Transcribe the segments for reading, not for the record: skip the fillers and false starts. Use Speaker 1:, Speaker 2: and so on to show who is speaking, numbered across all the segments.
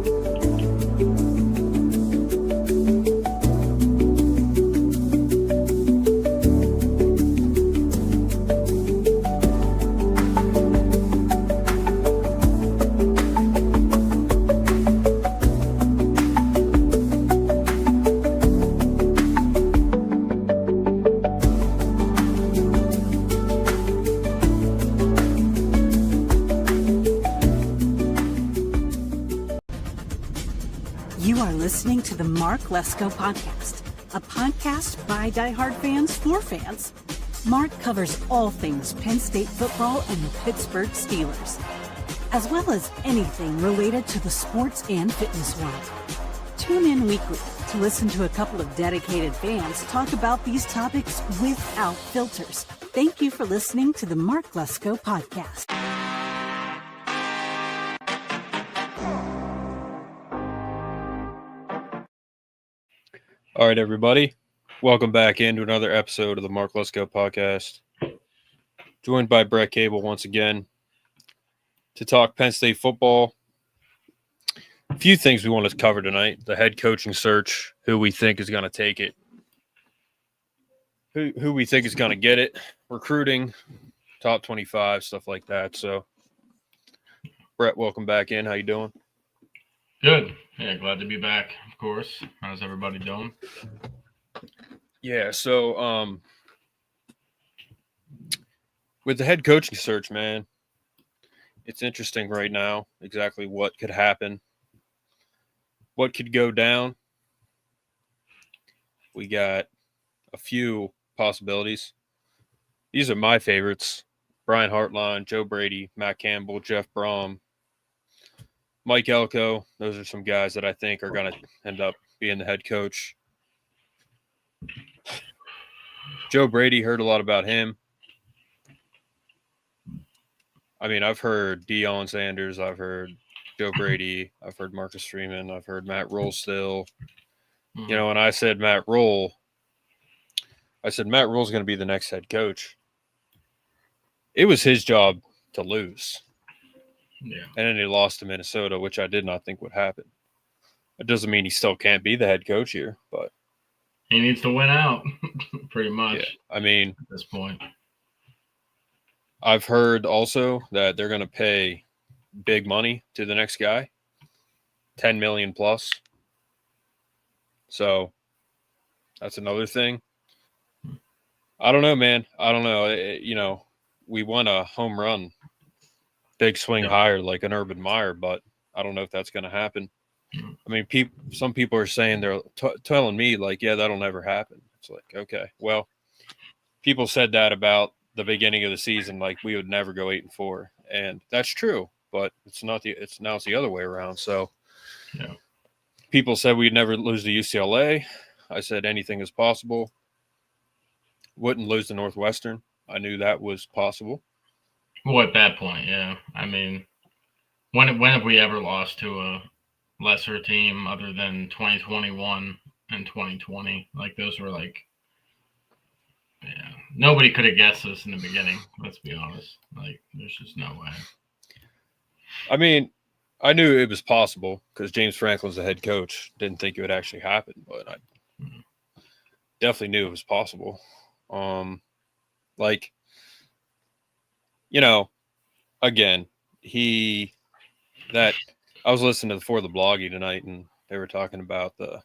Speaker 1: You are listening to the Mark Lesko Podcast, a podcast by diehard fans for fans. Mark covers all things Penn State football and the Pittsburgh Steelers, as well as anything related to the sports and fitness world. Tune in weekly to listen to a couple of dedicated fans talk about these topics without filters. Thank you for listening to the Mark Lesko Podcast.
Speaker 2: All right, everybody. Welcome back into another episode of the Mark Lesko Podcast. Joined by Brett Cable once again to talk Penn State football. A few things we want to cover tonight. The head coaching search, who we think is going to take it, who we think is going to get it, recruiting, top 25, stuff like that. So, Brett, welcome back in. How you doing?
Speaker 3: Good. Yeah, glad to be back, of course. How's everybody doing?
Speaker 2: Yeah, so with the head coaching search, man, it's interesting right now exactly what could happen, what could go down. We got a few possibilities. These are my favorites. Brian Hartline, Joe Brady, Matt Campbell, Jeff Brom, Mike Elko. Those are some guys that I think are going to end up being the head coach. Joe Brady, heard a lot about him. I mean, I've heard Deion Sanders. I've heard Joe Brady. I've heard Marcus Freeman. I've heard Matt Rule still. You know, when I said Matt Rule's going to be the next head coach. It was his job to lose.
Speaker 3: Yeah.
Speaker 2: And then he lost to Minnesota, which I did not think would happen. It doesn't mean he still can't be the head coach here, but
Speaker 3: he needs to win out, pretty much.
Speaker 2: Yeah, I mean,
Speaker 3: at this point.
Speaker 2: I've heard also that they're going to pay big money to the next guy, $10 million plus. So that's another thing. I don't know, man. I don't know. We want a home run, big swing hire like an Urban Meyer, but I don't know if that's going to happen. I mean, some people are saying they're telling me like, yeah, that'll never happen. It's like, okay, well, people said that about the beginning of the season, like we would never go 8-4, and that's true, but now it's the other way around. So,
Speaker 3: yeah.
Speaker 2: People said we'd never lose to UCLA. I said anything is possible. Wouldn't lose to Northwestern. I knew that was possible.
Speaker 3: Well, at that point, yeah. I mean, when have we ever lost to a lesser team other than 2021 and 2020? Like, those were like, yeah, nobody could have guessed this in the beginning. Let's be honest. Like, there's just no way.
Speaker 2: I mean, I knew it was possible because James Franklin's the head coach. Didn't think it would actually happen, but I definitely knew it was possible. Again, I was listening to For the Bloggy tonight, and they were talking about the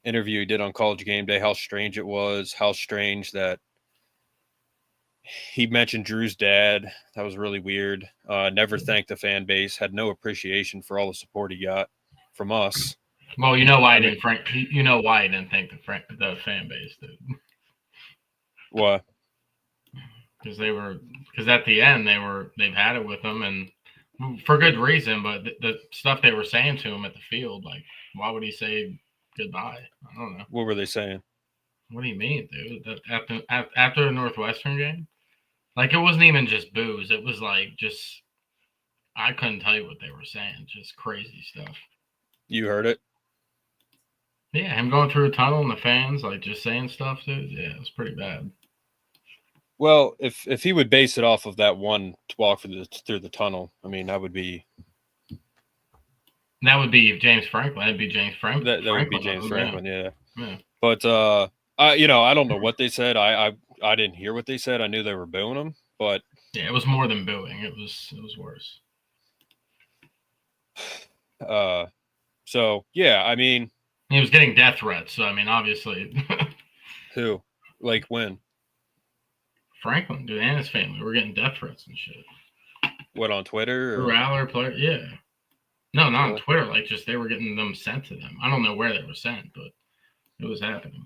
Speaker 2: interview he did on College Game Day, how strange it was, how strange that he mentioned Drew's dad. That was really weird. Never thanked the fan base, had no appreciation for all the support he got from us.
Speaker 3: Well, you know why I didn't thank the fan base, dude.
Speaker 2: What?
Speaker 3: Because at the end they've had it with him, and for good reason. But the stuff they were saying to him at the field, like, why would he say goodbye? I don't know.
Speaker 2: What were they saying?
Speaker 3: What do you mean, dude? After the Northwestern game, like, it wasn't even just booze. It was like just, I couldn't tell you what they were saying. Just crazy stuff.
Speaker 2: You heard it?
Speaker 3: Yeah, him going through a tunnel and the fans like just saying stuff, dude. Yeah, it was pretty bad.
Speaker 2: Well, if he would base it off of that one walk through the tunnel, I mean, that would be
Speaker 3: That would be James Franklin. That'd be James Franklin.
Speaker 2: That would be James Franklin, yeah.
Speaker 3: Yeah.
Speaker 2: But I don't know what they said. I didn't hear what they said. I knew they were booing him, but
Speaker 3: yeah, it was more than booing. It was worse.
Speaker 2: So yeah, I mean,
Speaker 3: he was getting death threats. So I mean, obviously,
Speaker 2: who, like when?
Speaker 3: Franklin, dude, and his family were getting death threats and shit.
Speaker 2: What, on Twitter?
Speaker 3: Or Rattler player, yeah. No, not on Twitter. Like, just they were getting them sent to them. I don't know where they were sent, but it was happening.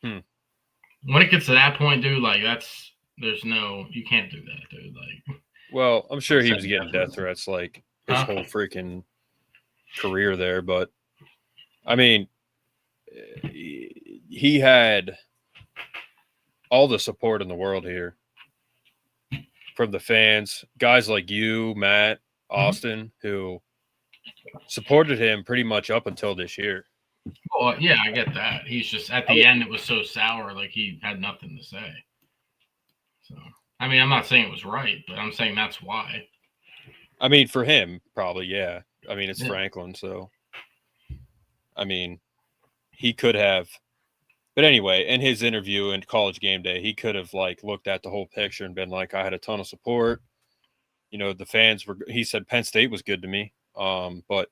Speaker 3: When it gets to that point, dude, like you can't do that, dude. Like,
Speaker 2: well, I'm sure he was getting death threats like his whole freaking career there, but I mean, he had all the support in the world here from the fans, guys like you, Matt, Austin, who supported him pretty much up until this year.
Speaker 3: Well, yeah, I get that. He's just at the end, it was so sour, like he had nothing to say. So, I mean, I'm not saying it was right, but I'm saying that's why.
Speaker 2: I mean, for him, probably, yeah. I mean, it's Franklin, so I mean, he could have. But anyway, in his interview in College Game Day, he could have like looked at the whole picture and been like, I had a ton of support. You know, the fans were. He said Penn State was good to me, but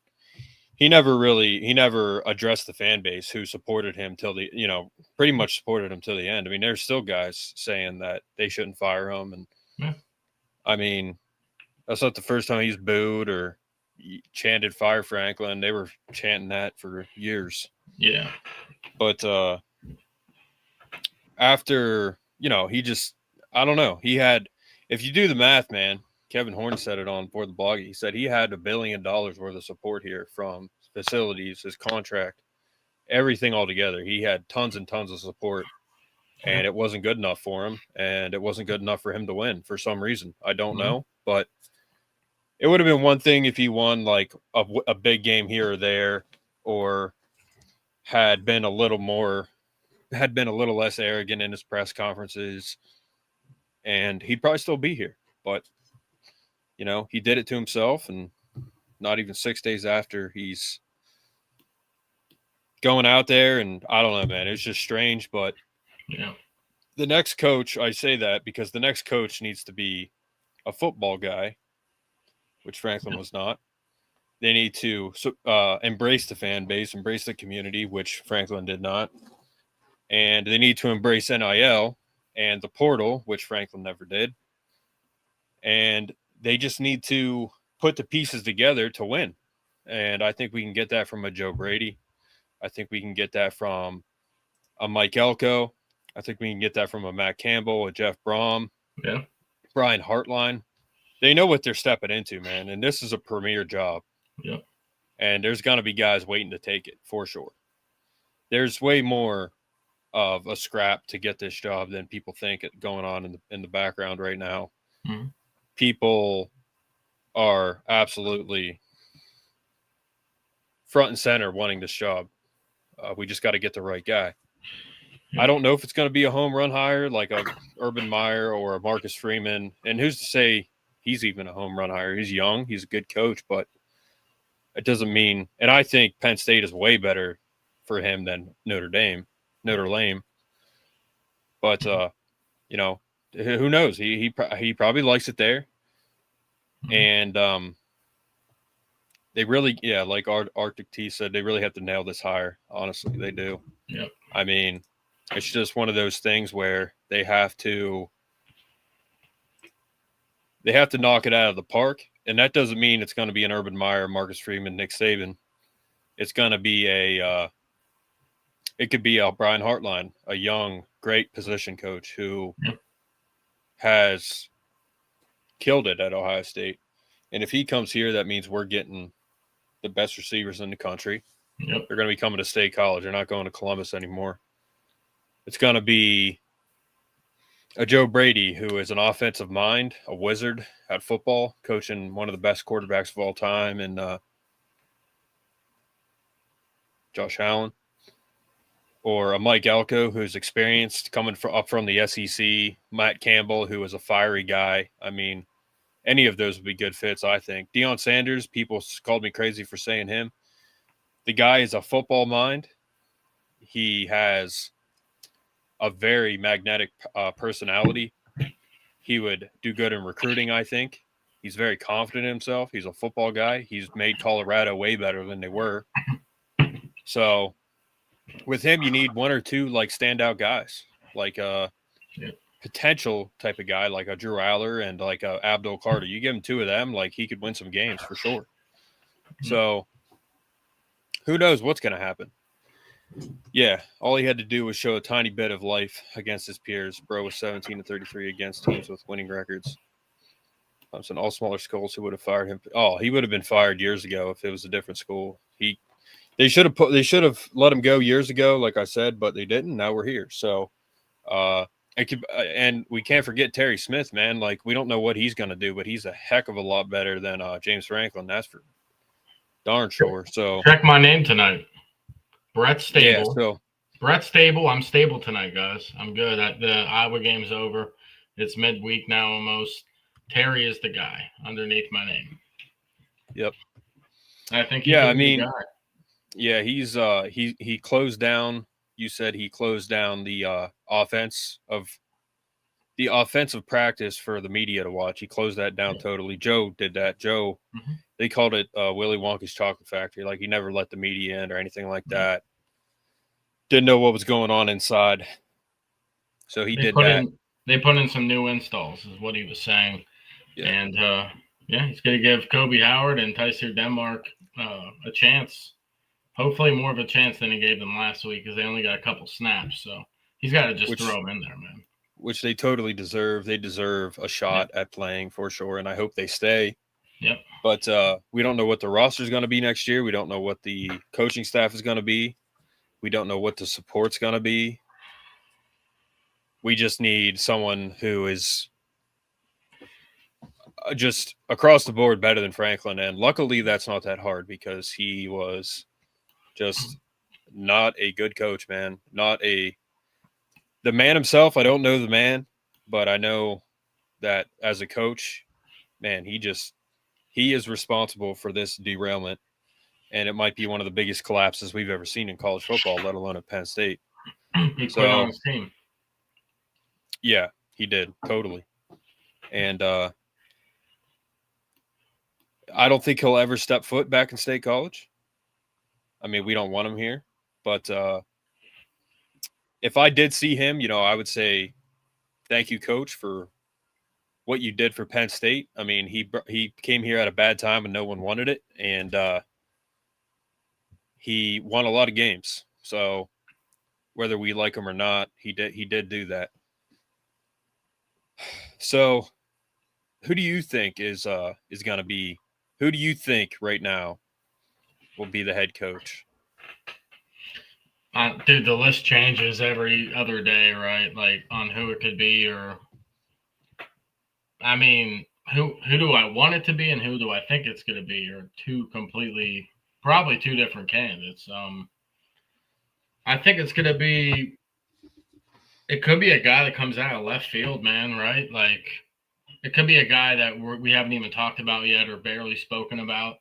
Speaker 2: he never addressed the fan base who supported him till pretty much supported him till the end. I mean, there's still guys saying that they shouldn't fire him, and I mean, that's not the first time he's booed or chanted "Fire Franklin." They were chanting that for years.
Speaker 3: Yeah,
Speaker 2: but after he just, I don't know. He had, if you do the math, man. Kevin Horn said it on For the Blog. He said he had $1 billion worth of support here from facilities, his contract, everything all together. He had tons and tons of support, and it wasn't good enough for him, and it wasn't good enough for him to win for some reason. I don't know, but it would have been one thing if he won like a big game here or there, or had been a little less arrogant in his press conferences, and he'd probably still be here. But he did it to himself, and not even 6 days after, he's going out there, and I don't know, man. It's just strange, but the next coach, I say that because the next coach needs to be a football guy, which Franklin was not. They need to embrace the fan base, embrace the community, which Franklin did not. And they need to embrace NIL and the portal, which Franklin never did. And they just need to put the pieces together to win. And I think we can get that from a Joe Brady. I think we can get that from a Mike Elko. I think we can get that from a Matt Campbell, a Jeff Brom, Brian Hartline. They know what they're stepping into, man. And this is a premier job.
Speaker 3: Yeah.
Speaker 2: And there's going to be guys waiting to take it for sure. There's way more of a scrap to get this job than people think going on in the background right now.
Speaker 3: Mm-hmm.
Speaker 2: People are absolutely front and center wanting this job. We just got to get the right guy. I don't know if it's going to be a home run hire like a Urban Meyer or a Marcus Freeman. And who's to say he's even a home run hire? He's young. He's a good coach, but it doesn't mean – and I think Penn State is way better for him than Notre Dame. But, who knows? He probably likes it there. And they really, like Arctic T said, they really have to nail this hire. Honestly, they do.
Speaker 3: Yep.
Speaker 2: I mean, it's just one of those things where they have to knock it out of the park. And that doesn't mean it's going to be an Urban Meyer, Marcus Freeman, Nick Saban. It's going to be it could be a Brian Hartline, a young, great position coach who has killed it at Ohio State. And if he comes here, that means we're getting the best receivers in the country.
Speaker 3: Yep.
Speaker 2: They're going to be coming to State College. They're not going to Columbus anymore. It's going to be a Joe Brady, who is an offensive mind, a wizard at football, coaching one of the best quarterbacks of all time, and Josh Allen. Or a Mike Elko, who's experienced, coming up from the SEC. Matt Campbell, who is a fiery guy. I mean, any of those would be good fits, I think. Deion Sanders, people called me crazy for saying him. The guy is a football mind. He has a very magnetic personality. He would do good in recruiting, I think. He's very confident in himself. He's a football guy. He's made Colorado way better than they were. So with him, you need one or two like standout guys, like potential type of guy, like a Drew Aller and like a Abdul Carter. You give him two of them, like he could win some games for sure. So who knows what's going to happen? Yeah, all he had to do was show a tiny bit of life against his peers. Bro was 17-33 against teams with winning records. So all smaller schools who would have fired him. Oh, he would have been fired years ago if it was a different school. They should have let him go years ago, like I said, but they didn't. Now we're here. So and we can't forget Terry Smith, man. Like, we don't know what he's going to do, but he's a heck of a lot better than James Franklin. That's for darn sure. So
Speaker 3: check my name tonight. Brett Stable.
Speaker 2: Yeah, so
Speaker 3: Brett Stable. I'm stable tonight, guys. I'm good. The Iowa game's over. It's midweek now almost. Terry is the guy underneath my name.
Speaker 2: Yep.
Speaker 3: I think
Speaker 2: yeah, he's he closed down. You said he closed down the offensive practice for the media to watch. He closed that down totally. Joe did that. Joe, they called it Willy Wonka's Chocolate Factory. Like, he never let the media in or anything like that. Didn't know what was going on inside. So he did that.
Speaker 3: They put in some new installs, is what he was saying.
Speaker 2: Yeah.
Speaker 3: And, he's going to give Kobe Howard and Tyser Denmark a chance. Hopefully more of a chance than he gave them last week, because they only got a couple snaps. So he's got to just throw them in there, man.
Speaker 2: Which they totally deserve. They deserve a shot at playing for sure, and I hope they stay.
Speaker 3: Yep.
Speaker 2: But we don't know what the roster is going to be next year. We don't know what the coaching staff is going to be. We don't know what the support's going to be. We just need someone who is just across the board better than Franklin. And luckily that's not that hard, because he was just not a good coach, man. The man himself, I don't know the man, but I know that as a coach, man, he is responsible for this derailment. And it might be one of the biggest collapses we've ever seen in college football, let alone at Penn State.
Speaker 3: He quit on his team.
Speaker 2: Yeah, he did. Totally. And I don't think he'll ever step foot back in State College. I mean, we don't want him here. But if I did see him, I would say, thank you, Coach, for what you did for Penn State. I mean, he came here at a bad time and no one wanted it. And he won a lot of games. So whether we like him or not, he did do that. So who do you think is going to be – who do you think right now will be the head coach?
Speaker 3: Dude, the list changes every other day, right? Like, on who it could be, or – I mean, who do I want it to be and who do I think it's going to be, are probably two different candidates. I think it's going to be – it could be a guy that comes out of left field, man, right? Like, it could be a guy that we haven't even talked about yet or barely spoken about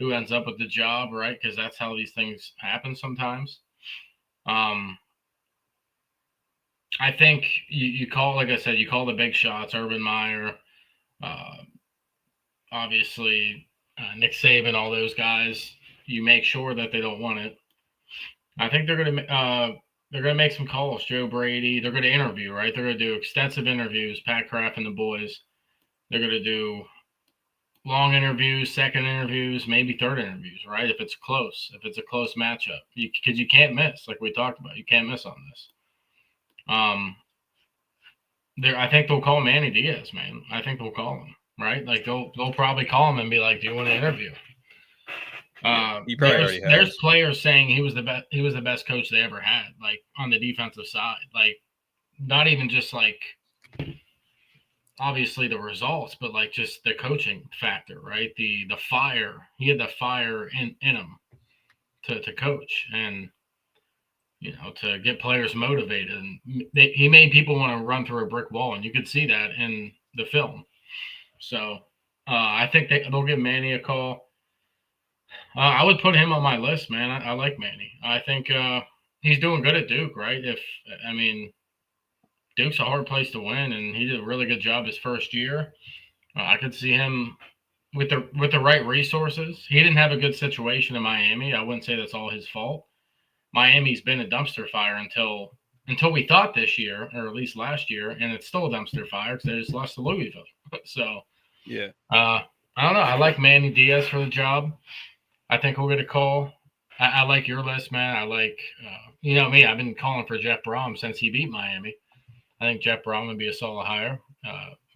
Speaker 3: who ends up with the job, right? Because that's how these things happen sometimes. I think you call, like I said, you call the big shots, Urban Meyer, obviously Nick Saban, all those guys. You make sure that they don't want it. I think they're going to make some calls. Joe Brady, they're going to interview, right? They're going to do extensive interviews, Pat Kraft and the boys. They're going to do long interviews, second interviews, maybe third interviews, right? If it's close matchup, because you can't miss, like we talked about. You can't miss on this. I think they'll call Manny Diaz, man. I think they'll call him, right? Like they'll probably call him and be like, "Do you want to interview?"
Speaker 2: He probably already has.
Speaker 3: There's players saying he was the best. He was the best coach they ever had, like on the defensive side. Like, not even just like obviously the results, but like just the coaching factor, right? The fire. He had the fire in him to coach and to get players motivated. And he made people want to run through a brick wall, and you could see that in the film. So I think they'll give Manny a call. I would put him on my list, man. I like Manny. I think he's doing good at Duke, right? Duke's a hard place to win, and he did a really good job his first year. I could see him with the right resources. He didn't have a good situation in Miami. I wouldn't say that's all his fault. Miami's been a dumpster fire until we thought this year, or at least last year, and it's still a dumpster fire because they just lost to Louisville. So,
Speaker 2: yeah,
Speaker 3: I don't know. I like Manny Diaz for the job. I think we'll get a call. I like your list, man. I like, me. I've been calling for Jeff Brom since he beat Miami. I think Jeff Brom would be a solid hire.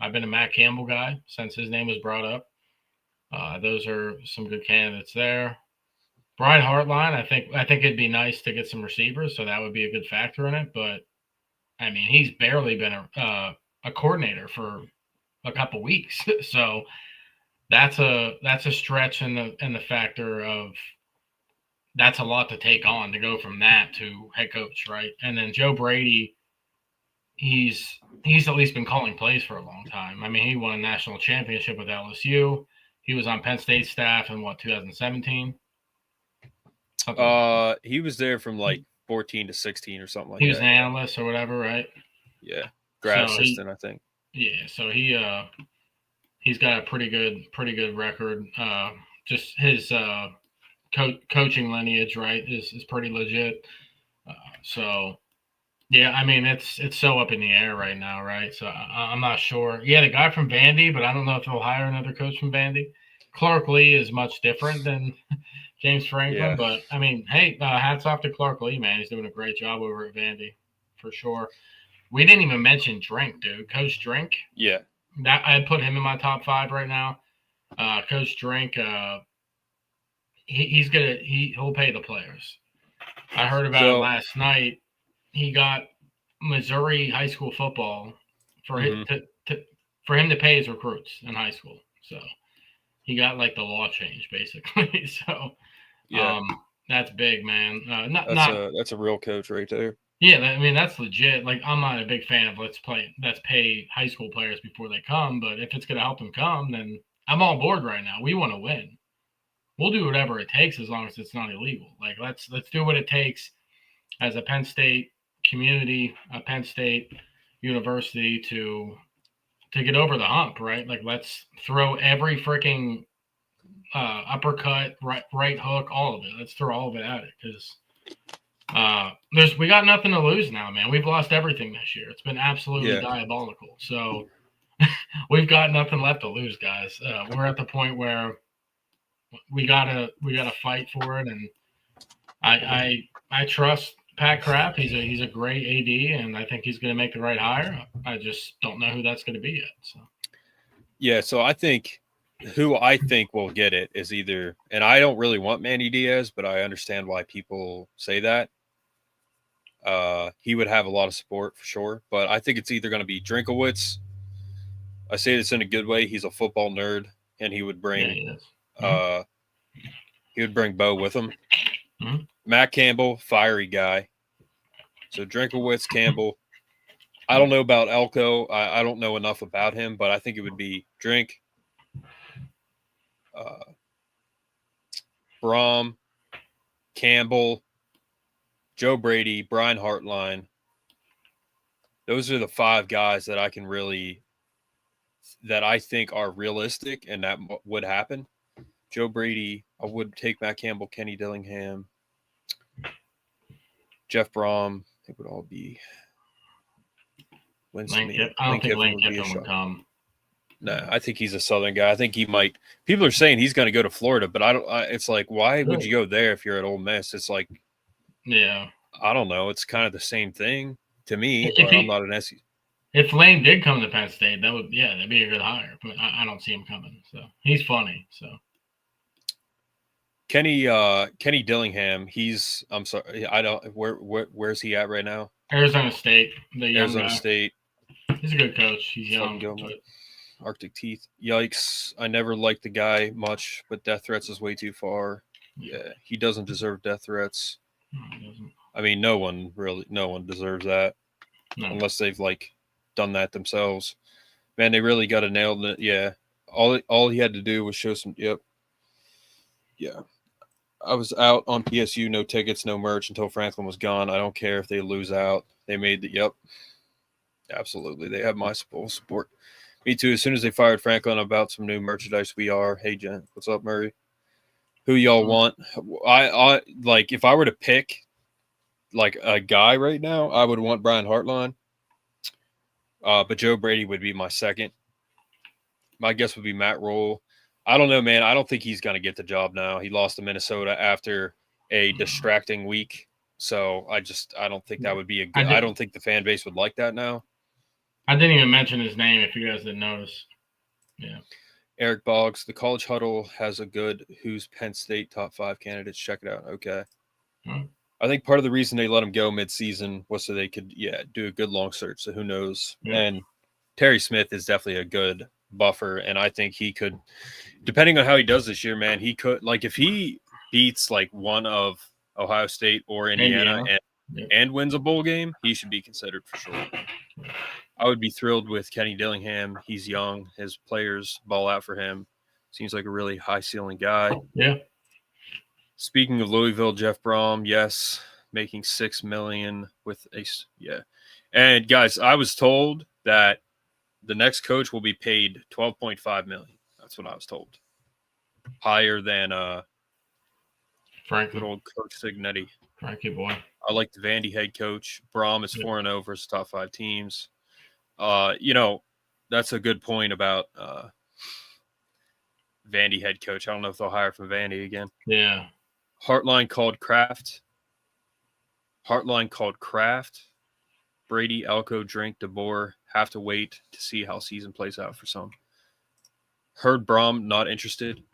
Speaker 3: I've been a Matt Campbell guy since his name was brought up. Those are some good candidates there. Brian Hartline, I think it'd be nice to get some receivers, so that would be a good factor in it. But I mean, he's barely been a coordinator for a couple weeks, so that's a stretch in the factor of that's a lot to take on to go from that to head coach, right? And then Joe Brady, he's at least been calling plays for a long time. I mean, he won a national championship with LSU. He was on Penn State staff in 2017.
Speaker 2: He was there from like 14 to 16 or something like that.
Speaker 3: He was an analyst or whatever, right?
Speaker 2: Yeah, grad assistant, I think.
Speaker 3: Yeah, so he's got a pretty good record. Just his coaching lineage, right, is pretty legit. So yeah, I mean it's so up in the air right now, right? So I'm not sure. Yeah, the guy from Vandy, but I don't know if they'll hire another coach from Vandy. Clark Lee is much different than James Franklin,
Speaker 2: Yeah.
Speaker 3: but I mean, hey, hats off to Clark Lee, man. He's doing a great job over at Vandy, for sure. We didn't even mention Drink, dude. Coach Drink.
Speaker 2: Yeah.
Speaker 3: That I'd put him in my top 5 right now. Coach Drink, he'll pay the players. I heard about it last night. He got Missouri high school football for him to pay his recruits in high school. So he got like the law change basically. So
Speaker 2: yeah,
Speaker 3: that's big, man.
Speaker 2: That's a real coach right there.
Speaker 3: Yeah, I mean that's legit. Like I'm not a big fan of let's pay high school players before they come, but if it's gonna help them come, then I'm on board right now. We want to win. We'll do whatever it takes as long as it's not illegal. Like let's do what it takes as a Penn State community, a Penn State university to get over the hump, right? Like let's throw every freaking uppercut, right hook, all of it. Let's throw all of it at it because we got nothing to lose now, man. We've lost everything this year. It's been absolutely diabolical. So we've got nothing left to lose, guys. We're at the point where we gotta fight for it, and I trust Pat Kraft. He's a great AD, and I think he's going to make the right hire. I just don't know who that's going to be yet. So
Speaker 2: yeah, so I think who I think will get it is either, and I don't really want Manny Diaz, but I understand why people say that. He would have a lot of support for sure, but I think it's either going to be Drinkowitz. I say this in a good way. He's a football nerd, and he would bring he would bring Bo with him.
Speaker 3: Mm-hmm.
Speaker 2: Matt Campbell, fiery guy. So Drinkowitz, Campbell. I don't know about Elko. I don't know enough about him, but I think it would be Drink, Brom, Campbell, Joe Brady, Brian Hartline. Those are the 5 guys that I think are realistic and that would happen. Joe Brady, I would take Matt Campbell, Kenny Dillingham, Jeff Brom. It would all be Winston.
Speaker 3: I don't think Lane Kiffin would come.
Speaker 2: No, I think he's a Southern guy. I think he might. People are saying he's going to go to Florida, but it's like, why would you go there if you're at Ole Miss? It's like,
Speaker 3: yeah,
Speaker 2: I don't know. It's kind of the same thing to me. But I'm not an SEC.
Speaker 3: If Lane did come to Penn State, that'd be a good hire. But I don't see him coming. So he's funny. So.
Speaker 2: Kenny Dillingham, I'm sorry, I don't where's he at right now?
Speaker 3: Arizona State.
Speaker 2: Arizona State.
Speaker 3: He's a good coach. He's young.
Speaker 2: Arctic Teeth. Yikes. I never liked the guy much, but death threats is way too far. Yeah, he doesn't deserve death threats.
Speaker 3: No, he doesn't.
Speaker 2: I mean, no one deserves that. No. Unless they've done that themselves. Man, they really got to nail it. Yeah. all he had to do was show some. Yep. Yeah. I was out on PSU, no tickets, no merch until Franklin was gone. I don't care if they lose out. They made the. Yep. Absolutely, they have my full support. Me too. As soon as they fired Franklin about some new merchandise, we are. Hey, Jen, what's up, Murray? Who y'all want? I like if I were to pick like a guy right now, I would want Brian Hartline. But Joe Brady would be my second. My guess would be Matt Rule. I don't know, man. I don't think he's going to get the job now. He lost to Minnesota after a distracting week. So I don't think that would be a good. I don't think the fan base would like that now.
Speaker 3: I didn't even mention his name if you guys didn't notice. Yeah.
Speaker 2: Eric Boggs, the College Huddle has a good Who's Penn State top 5 candidates. Check it out. Okay. I think part of the reason they let him go mid-season was so they could, do a good long search. So who knows? Yeah. And Terry Smith is definitely a good buffer, and I think he could, depending on how he does this year, man, he could, like, if he beats like one of Ohio State or Indiana. And wins a bowl game, he should be considered for sure. I would be thrilled with Kenny Dillingham. He's young. His players ball out for him. Seems like a really high-ceiling guy.
Speaker 3: Yeah.
Speaker 2: Speaking of Louisville, Jeff Brom, yes, making $6 million with a And guys, I was told that the next coach will be paid $12.5 million. That's what I was told. Higher than good old Coach Signetti.
Speaker 3: Frankie boy.
Speaker 2: I like the Vandy head coach. Brom is 4-0 versus top 5 teams. That's a good point about Vandy head coach. I don't know if they'll hire from Vandy again.
Speaker 3: Yeah.
Speaker 2: Hartline called Kraft. Brady, Elko, Drink, DeBoer have to wait to see how season plays out for some. Heard Brom not interested.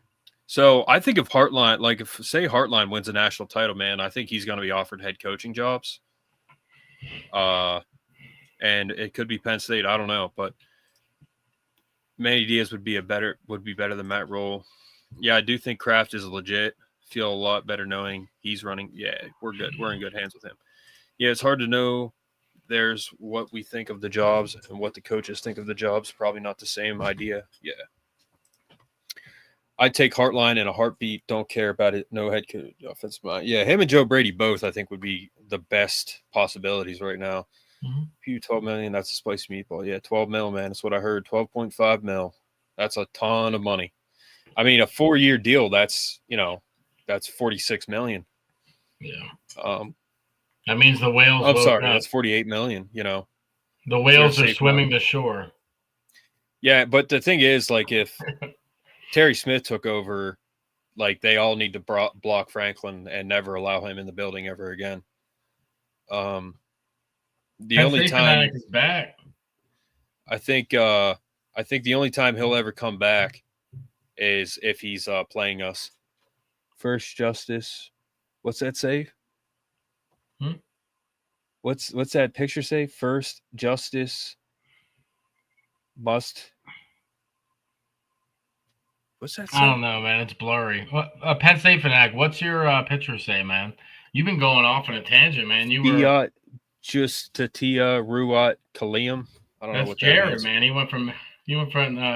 Speaker 2: So I think if Hartline, like if say Hartline wins a national title, man, I think he's going to be offered head coaching jobs. And it could be Penn State. I don't know, but Manny Diaz would be better than Matt Rule. Yeah, I do think Kraft is legit. Feel a lot better knowing he's running. Yeah, we're good. We're in good hands with him. Yeah, it's hard to know. There's what we think of the jobs and what the coaches think of the jobs. Probably not the same idea. Yeah. I'd take Hartline in a heartbeat. Don't care about it. No head coach, offensive mind. Yeah, him and Joe Brady both, I think, would be the best possibilities right now. Mm-hmm. $12 million, that's a spicy meatball. Yeah, $12 million, man. That's what I heard. $12.5 million. That's a ton of money. I mean, a 4-year deal, that's $46 million.
Speaker 3: Yeah. That means the whales.
Speaker 2: I'm sorry, that's $48 million.
Speaker 3: The whales are swimming to shore.
Speaker 2: Yeah, but the thing is, like, if Terry Smith took over, like, they all need to block Franklin and never allow him in the building ever again. The
Speaker 3: Penn
Speaker 2: only
Speaker 3: State
Speaker 2: time
Speaker 3: is back.
Speaker 2: I think the only time he'll ever come back is if he's playing us. First Justice. What's that say? What's that picture say? First Justice must. What's that say?
Speaker 3: I don't know, man. It's blurry. Penn State fanatic, what's your picture say, man? You've been going off on a tangent, man. You were
Speaker 2: just Tatia Ruat Kalium. I don't know what
Speaker 3: Jared,
Speaker 2: that means.
Speaker 3: Man. He went from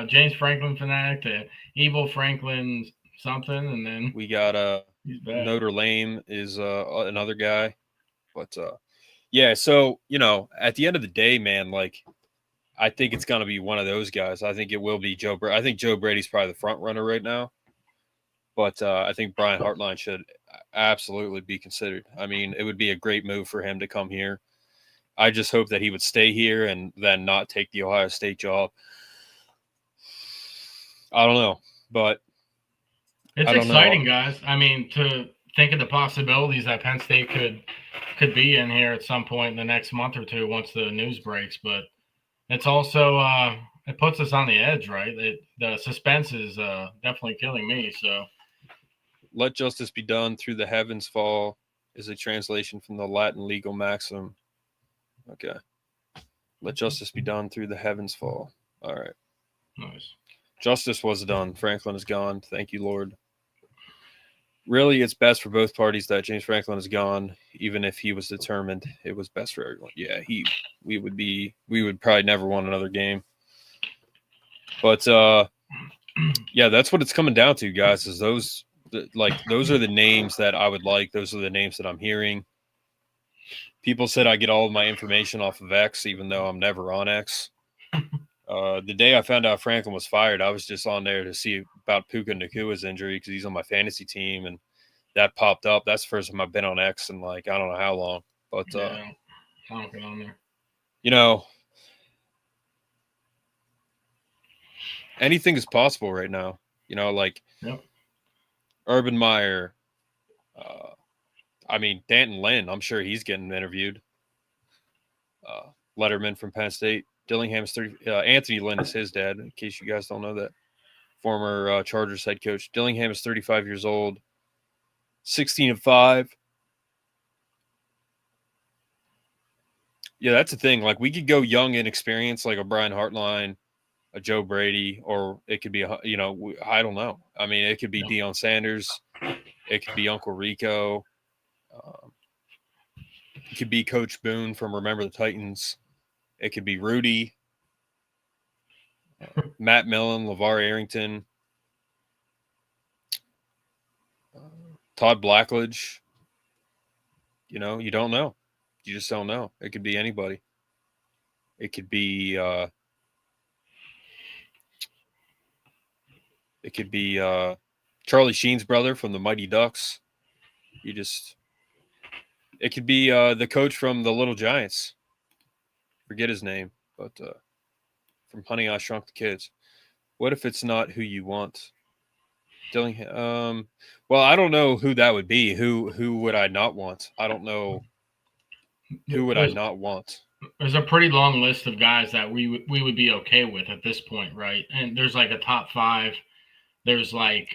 Speaker 3: James Franklin fanatic to Evil Franklin something, and then
Speaker 2: we got Notre Dame is another guy, but yeah. So at the end of the day, man, like I think it's gonna be one of those guys. I think it will be Joe Brady. I think Joe Brady's probably the front runner right now, but I think Brian Hartline should absolutely be considered. I mean, it would be a great move for him to come here. I just hope that he would stay here and then not take the Ohio State job. I don't know, but
Speaker 3: it's exciting, guys. I mean, to think of the possibilities that Penn State could be in here at some point in the next month or two once the news breaks. But it's also it puts us on the edge, right? The suspense is definitely killing me. So,
Speaker 2: let justice be done through the heavens fall is a translation from the Latin legal maxim. Okay. Let justice be done through the heavens fall. All right.
Speaker 3: Nice.
Speaker 2: Justice was done. Franklin is gone. Thank you, Lord. Really, it's best for both parties that James Franklin is gone. Even if he was determined, it was best for everyone. Yeah, we would probably never won another game. But Yeah, that's what it's coming down to, guys. Is those are the names that I would like. Those are the names that I'm hearing. People said I get all of my information off of X, even though I'm never on X. The day I found out Franklin was fired, I was just on there to see about Puka Nakua's injury because he's on my fantasy team, and that popped up. That's the first time I've been on X in I don't know how long. But
Speaker 3: I don't get on there.
Speaker 2: Anything is possible right now.
Speaker 3: Yep.
Speaker 2: Urban Meyer. Danton Lynn, I'm sure he's getting interviewed. Letterman from Penn State. Dillingham's 30. Anthony Lynn is his dad, in case you guys don't know that. Former Chargers head coach. Dillingham is 35 years old. 16-5. Yeah, that's the thing. We could go young and experienced, like a Brian Hartline, a Joe Brady, or it could be, I don't know. It could be Deion Sanders. It could be Uncle Rico. It could be Coach Boone from Remember the Titans. It could be Rudy, Matt Millen, LeVar Arrington, Todd Blackledge. You don't know. You just don't know. It could be anybody. It could be Charlie Sheen's brother from the Mighty Ducks. It could be the coach from the Little Giants. Forget his name, but from Honey, I Shrunk the Kids. What if it's not who you want? Dillingham. Well, I don't know who that would be. Who would I not want? I don't know. Who would I not want?
Speaker 3: There's a pretty long list of guys that we would be okay with at this point, right? And there's a top 5. There's a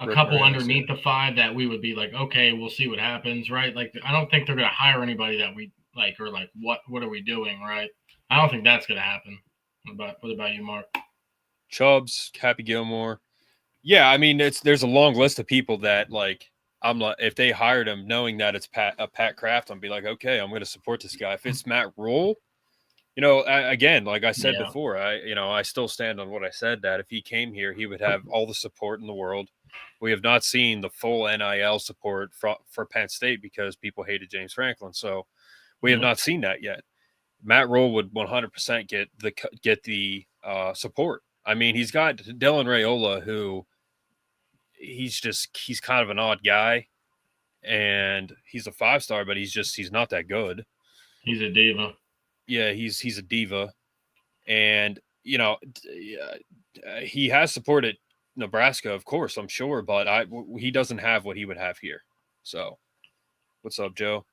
Speaker 3: couple underneath the 5 that we would be okay, we'll see what happens, right? I don't think they're going to hire anybody that we like, or what are we doing, right? I don't think that's going to happen. What about you, Mark?
Speaker 2: Chubbs, Happy Gilmore. Yeah, there's a long list of people that if they hired him knowing that it's Pat Kraft, I'd be okay, I'm going to support this guy. If it's Matt Rule, again, like I said before, I still stand on what I said, that if he came here, he would have all the support in the world. We have not seen the full NIL support for Penn State because people hated James Franklin. So we have not seen that yet. Matt Rule would 100% get the support. He's got Dylan Raiola, who he's kind of an odd guy, and he's a 5-star, but he's not that good.
Speaker 3: He's a diva.
Speaker 2: Yeah, he's a diva, and he has supported Nebraska, of course, I'm sure, but he doesn't have what he would have here. So, what's up, Joe?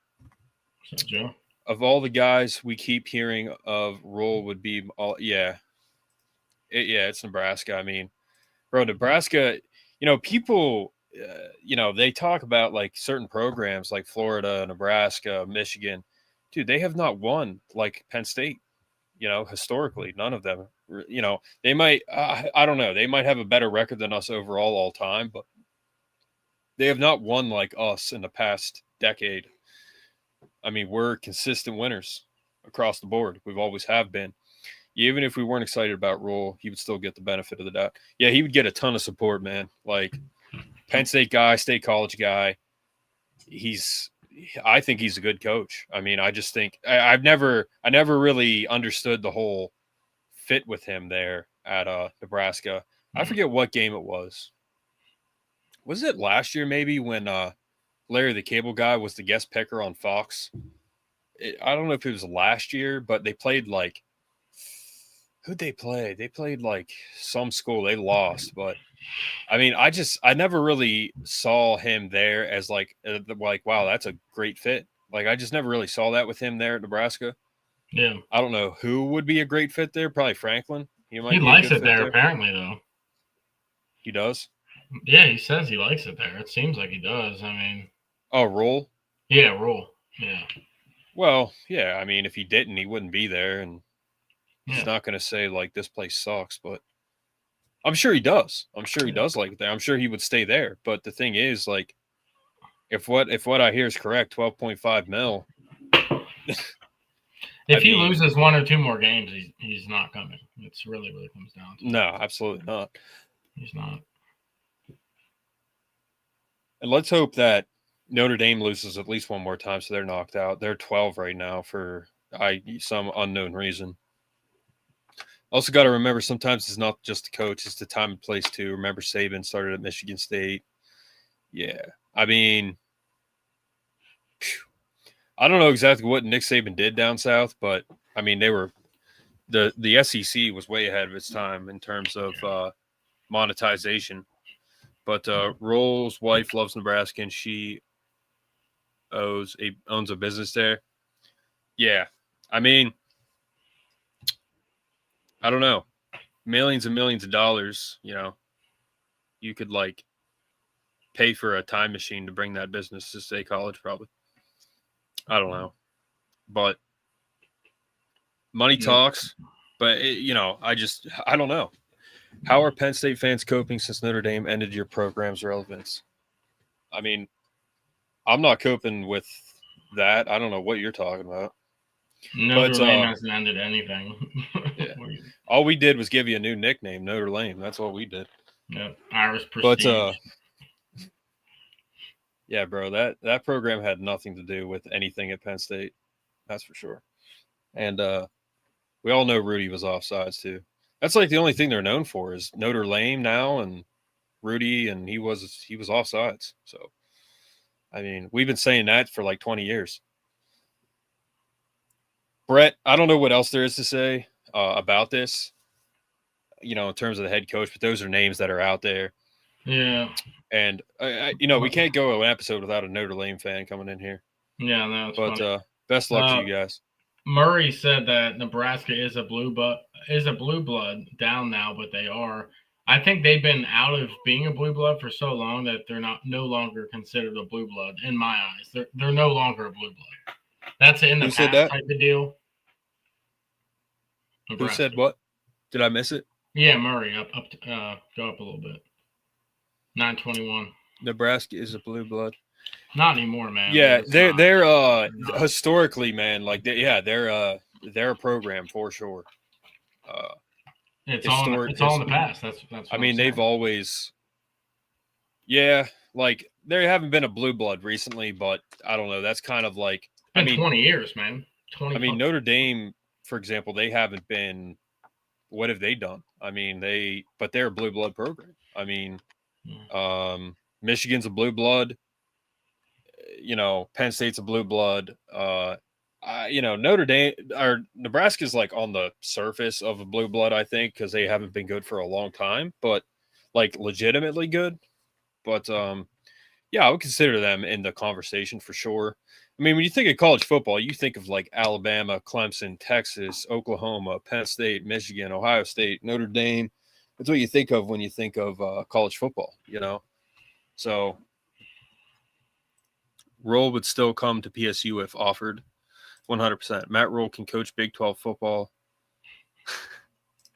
Speaker 3: What's up, Joe?
Speaker 2: Of all the guys we keep hearing of, Rule would be it's Nebraska. Bro, Nebraska. People. They talk about certain programs like Florida, Nebraska, Michigan. Dude, they have not won like Penn State. Historically, none of them. They might. I don't know. They might have a better record than us overall all time, but they have not won like us in the past decade. We're consistent winners across the board. We've always have been. Even if we weren't excited about Rule, he would still get the benefit of the doubt. Yeah, he would get a ton of support, man. Penn State guy, State College guy. I think he's a good coach. I just think I never really understood the whole fit with him there at Nebraska. I forget what game it was. Was it last year maybe when Larry the Cable Guy was the guest picker on Fox? I don't know if it was last year, but they played who'd they play? They played some school. They lost, but I never really saw him there as wow, that's a great fit. I just never really saw that with him there at Nebraska.
Speaker 3: Yeah.
Speaker 2: I don't know who would be a great fit there. Probably Franklin.
Speaker 3: He likes it there, apparently, though.
Speaker 2: He does?
Speaker 3: Yeah, he says he likes it there. It seems like he does.
Speaker 2: Oh, Rule?
Speaker 3: Yeah, Rule. Yeah.
Speaker 2: Well, yeah. If he didn't, he wouldn't be there, and he's not going to say this place sucks, but I'm sure he does. I'm sure he does like it there. I'm sure he would stay there. But the thing is, if what I hear is correct, $12.5 million.
Speaker 3: If he loses 1 or 2 more games, he's not coming. It's really comes down to.
Speaker 2: No, absolutely not.
Speaker 3: He's not.
Speaker 2: And let's hope that Notre Dame loses at least one more time, so they're knocked out. They're 12 right now for some unknown reason. Also got to remember sometimes it's not just the coach, it's the time and place too. Remember Saban started at Michigan State. Yeah. I mean, I don't know exactly what Nick Saban did down south, but I mean, they were the SEC was way ahead of its time in terms of monetization. But Roll's wife loves Nebraska, and she owns a business there. Yeah, I mean, I don't know, millions and millions of dollars. You could like pay for a time machine to bring that business to State College, probably. I don't know, but money talks. But I don't know. How are Penn State fans coping since Notre Dame ended your program's relevance? I mean, I'm not coping with that. I don't know what you're talking about.
Speaker 3: Notre Dame hasn't ended anything.
Speaker 2: Yeah. All we did was give you a new nickname, Notre Dame. That's all we did.
Speaker 3: Yep, Irish prestige.
Speaker 2: But yeah, bro, that program had nothing to do with anything at Penn State. That's for sure. And we all know Rudy was offsides too. That's like the only thing they're known for is Notre Dame now and Rudy, and he was offsides. So, I mean, we've been saying that for like 20 years. Brett, I don't know what else there is to say about this, in terms of the head coach, but those are names that are out there.
Speaker 3: Yeah.
Speaker 2: And, we can't go an episode without a Notre Dame fan coming in here.
Speaker 3: Yeah, no,
Speaker 2: but best luck to you guys.
Speaker 3: Murray said that Nebraska is a blue blood down now, but they are. I think they've been out of being a blue blood for so long that they're no longer considered a blue blood in my eyes. They're no longer a blue blood. That's in the
Speaker 2: Who
Speaker 3: past
Speaker 2: said that?
Speaker 3: type of deal. Nebraska.
Speaker 2: Who said what? Did I miss it?
Speaker 3: Yeah, Murray go up a little bit. 921.
Speaker 2: Nebraska is a blue blood.
Speaker 3: Not anymore, man.
Speaker 2: Yeah, they're historically, man, like they're a program for sure.
Speaker 3: It's all in the past. That's
Speaker 2: I mean, they've always, like they haven't been a blue blood recently, but I don't know. That's kind of like
Speaker 3: it's been 20 years, man. 20.
Speaker 2: I mean, Notre Dame, for example, they haven't been. What have they done? I mean, but they're a blue blood program. I mean, Michigan's a blue blood. Penn State's a blue blood. Notre Dame or Nebraska's like on the surface of a blue blood, I think, because they haven't been good for a long time, but like legitimately good. But I would consider them in the conversation for sure. I mean, when you think of college football, you think of like Alabama, Clemson, Texas, Oklahoma, Penn State, Michigan, Ohio State, Notre Dame. That's what you think of when you think of college football, So Roll would still come to PSU if offered. 100%. Matt Roll can coach Big 12 football.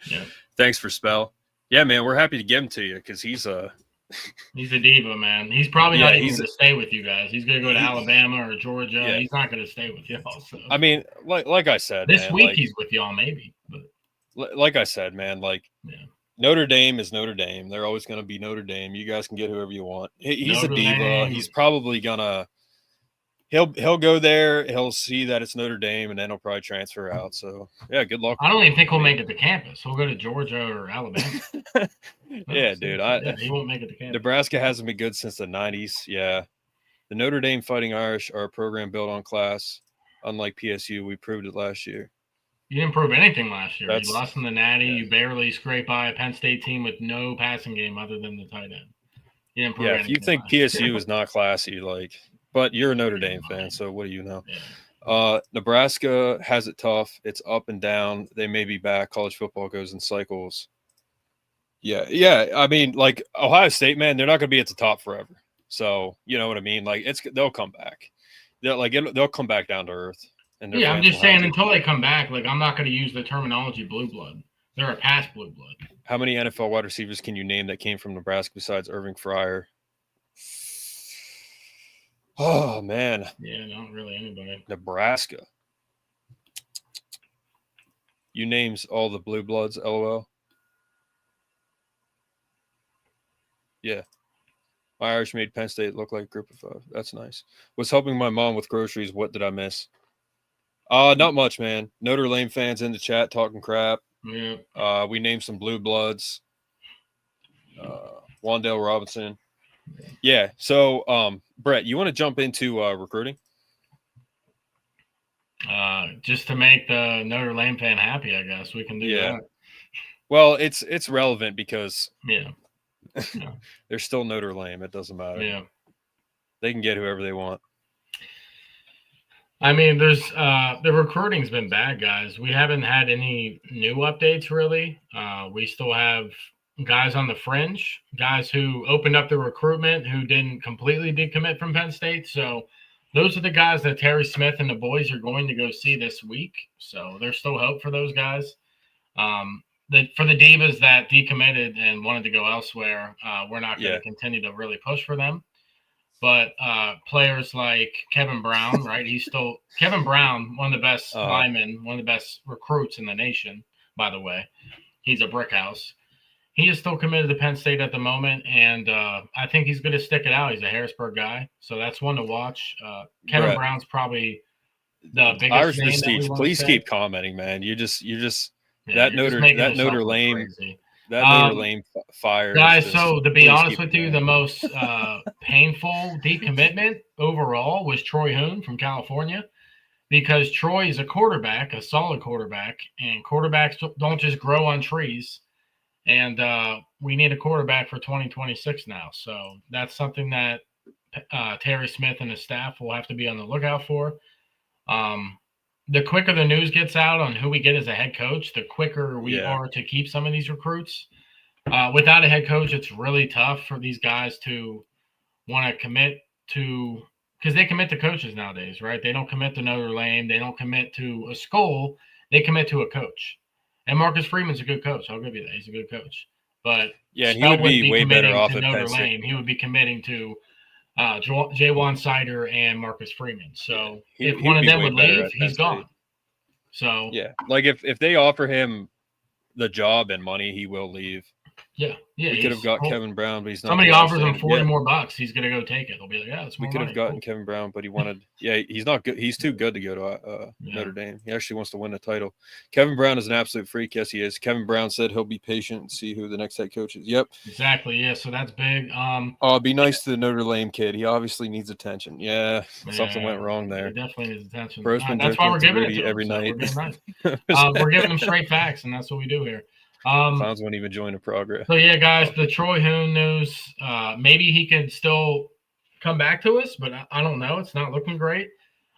Speaker 3: Yeah.
Speaker 2: Thanks for Spell. Yeah, man, we're happy to give him to you because he's a
Speaker 3: diva, man. He's probably not even going to stay with you guys. He's going to go to Alabama or Georgia. Yeah. He's not going to stay with y'all. So.
Speaker 2: I mean, like I said,
Speaker 3: this week he's with y'all maybe. But
Speaker 2: like I said, man, Notre Dame is Notre Dame. They're always going to be Notre Dame. You guys can get whoever you want. He's Notre a diva. Dame. He's probably gonna. He'll go there. He'll see that it's Notre Dame, and then he'll probably transfer out. So yeah, good luck.
Speaker 3: I don't even think he'll make it to campus. He'll go to Georgia or Alabama.
Speaker 2: Yeah, dude.
Speaker 3: He won't make it to campus.
Speaker 2: Nebraska hasn't been good since the '90s. Yeah, the Notre Dame Fighting Irish are a program built on class. Unlike PSU, we proved it last year.
Speaker 3: You didn't prove anything last year. You lost in the Natty. Yeah. You barely scraped by a Penn State team with no passing game other than the tight end. You didn't prove anything.
Speaker 2: If you think PSU is not classy, but you're a Notre Dame fan, so what do you know? Yeah. Nebraska has it tough. It's up and down. They may be back. College football goes in cycles. Yeah. I mean, Ohio State, man, they're not going to be at the top forever. So you know what I mean? They'll come back. They'll come back down to earth.
Speaker 3: Yeah, I'm just saying until they come back, I'm not going to use the terminology blue blood. They're a past blue blood.
Speaker 2: How many NFL wide receivers can you name that came from Nebraska besides Irving Fryer? Oh, man.
Speaker 3: Yeah, not really anybody.
Speaker 2: Nebraska. You names all the blue bloods, LOL. Yeah. My Irish made Penn State look like a group of five. That's nice. Was helping my mom with groceries. What did I miss? Not much, man. Notre Dame fans in the chat talking crap.
Speaker 3: Yeah.
Speaker 2: We named some blue bloods. Wandale Robinson. Yeah. So, Brett, you want to jump into recruiting?
Speaker 3: Just to make the Notre Dame fan happy, I guess we can do that.
Speaker 2: Well, it's relevant because
Speaker 3: Yeah.
Speaker 2: they're still Notre Dame. It doesn't matter.
Speaker 3: Yeah.
Speaker 2: They can get whoever they want.
Speaker 3: I mean, there's the recruiting's been bad, guys. We haven't had any new updates really. We still have guys on the fringe, guys who opened up the recruitment who didn't completely decommit from Penn State. So those are the guys that Terry Smith and the boys are going to go see this week. So there's still hope for those guys. For the divas that decommitted and wanted to go elsewhere, we're not going to continue to really push for them. But players like Kevin Brown, right? Kevin Brown, one of the best linemen, one of the best recruits in the nation, by the way. He's a brick house. He is still committed to Penn State at the moment, and I think he's going to stick it out. He's a Harrisburg guy, so that's one to watch. Kevin Brown's probably the biggest
Speaker 2: Irish
Speaker 3: name
Speaker 2: Prestige. Please keep commenting, man. You're just that Notre Dame.
Speaker 3: Crazy.
Speaker 2: That Notre Dame fire.
Speaker 3: Guys, so to be honest with you, the most painful decommitment overall was Troy Hoon from California, because Troy is a quarterback, a solid quarterback, and quarterbacks don't just grow on trees. And we need a quarterback for 2026 now. So that's something that Terry Smith and his staff will have to be on the lookout for. The quicker the news gets out on who we get as a head coach, the quicker we are to keep some of these recruits. Without a head coach, it's really tough for these guys to want to commit to, because they commit to coaches nowadays, right? They don't commit to Notre Dame. They don't commit to a school. They commit to a coach. And Marcus Freeman's a good coach. I'll give you that. He's a good coach. But
Speaker 2: and he would be way better off at
Speaker 3: Notre
Speaker 2: Penn State.
Speaker 3: Dame. He would be committing to Jaywan Sider and Marcus Freeman. So if one of them would leave, he's gone. So
Speaker 2: like if they offer him the job and money, he will leave.
Speaker 3: We
Speaker 2: could have got Kevin Brown, but he's not.
Speaker 3: Somebody offers him 40 more bucks, he's gonna go take it. He'll be like, it's more
Speaker 2: we could
Speaker 3: money.
Speaker 2: have gotten Kevin Brown, but he wanted. He's not good. He's too good to go to Notre Dame. He actually wants to win the title. Kevin Brown is an absolute freak. Yes, he is. Kevin Brown said he'll be patient and see who the next head coach is. Yep.
Speaker 3: Exactly. Yeah. So that's big.
Speaker 2: Be nice to the Notre Dame kid. He obviously needs attention. Something went wrong there.
Speaker 3: He definitely needs attention.
Speaker 2: That's
Speaker 3: why we're giving it to
Speaker 2: every
Speaker 3: him,
Speaker 2: night.
Speaker 3: We're giving him straight facts, and that's what we do here.
Speaker 2: Clowns won't even join the progress.
Speaker 3: So guys, the Troy Hoon news. Maybe he can still come back to us, but I don't know. It's not looking great.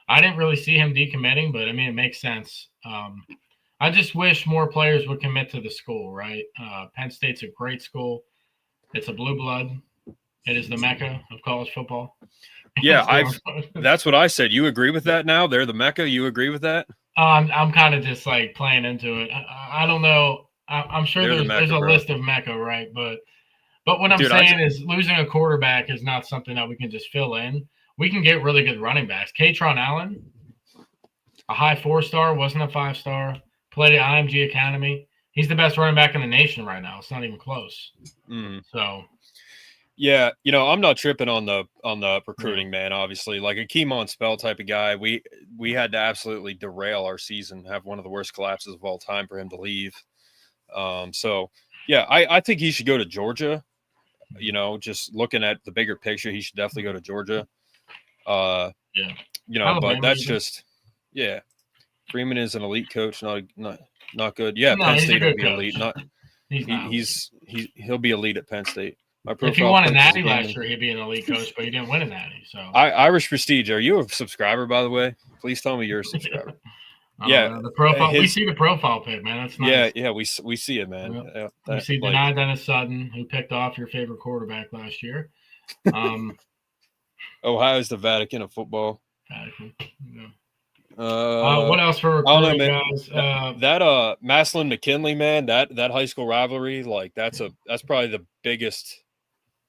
Speaker 3: I didn't really see him decommitting, but I mean, it makes sense. I just wish more players would commit to the school, right? Penn State's a great school. It's a blue blood. It is the Mecca of college football.
Speaker 2: That's what I said. You agree with that now? They're the Mecca. You agree with that?
Speaker 3: I'm kind of just like playing into it. I don't know. I'm sure there's a list of Mecca, right? But what I'm saying is losing a quarterback is not something that we can just fill in. We can get really good running backs. Katron Allen, a high 4-star, wasn't a 5-star, played at IMG Academy. He's the best running back in the nation right now. It's not even close. So.
Speaker 2: Yeah, I'm not tripping on the recruiting, man. Obviously, like a Keemon Spell type of guy, we had to absolutely derail our season, have one of the worst collapses of all time for him to leave. I think he should go to Georgia. Just looking at the bigger picture, he should definitely go to Georgia. But that's just Freeman is an elite coach, not good. Yeah, Penn State will be elite. He'll be elite at Penn State.
Speaker 3: If he won a natty last year, he'd be an elite coach, but he didn't win a natty. So
Speaker 2: Irish Prestige, are you a subscriber, by the way? Please tell me you're a subscriber.
Speaker 3: The profile. We see the profile pic, man. That's nice.
Speaker 2: We see it, man.
Speaker 3: Yep. We see Denai Dennis Sutton, who picked off your favorite quarterback last year.
Speaker 2: Ohio's the Vatican of football.
Speaker 3: Vatican. Yeah. What else for recruiting, guys?
Speaker 2: That Maslin McKinley, man. That high school rivalry, like that's probably the biggest.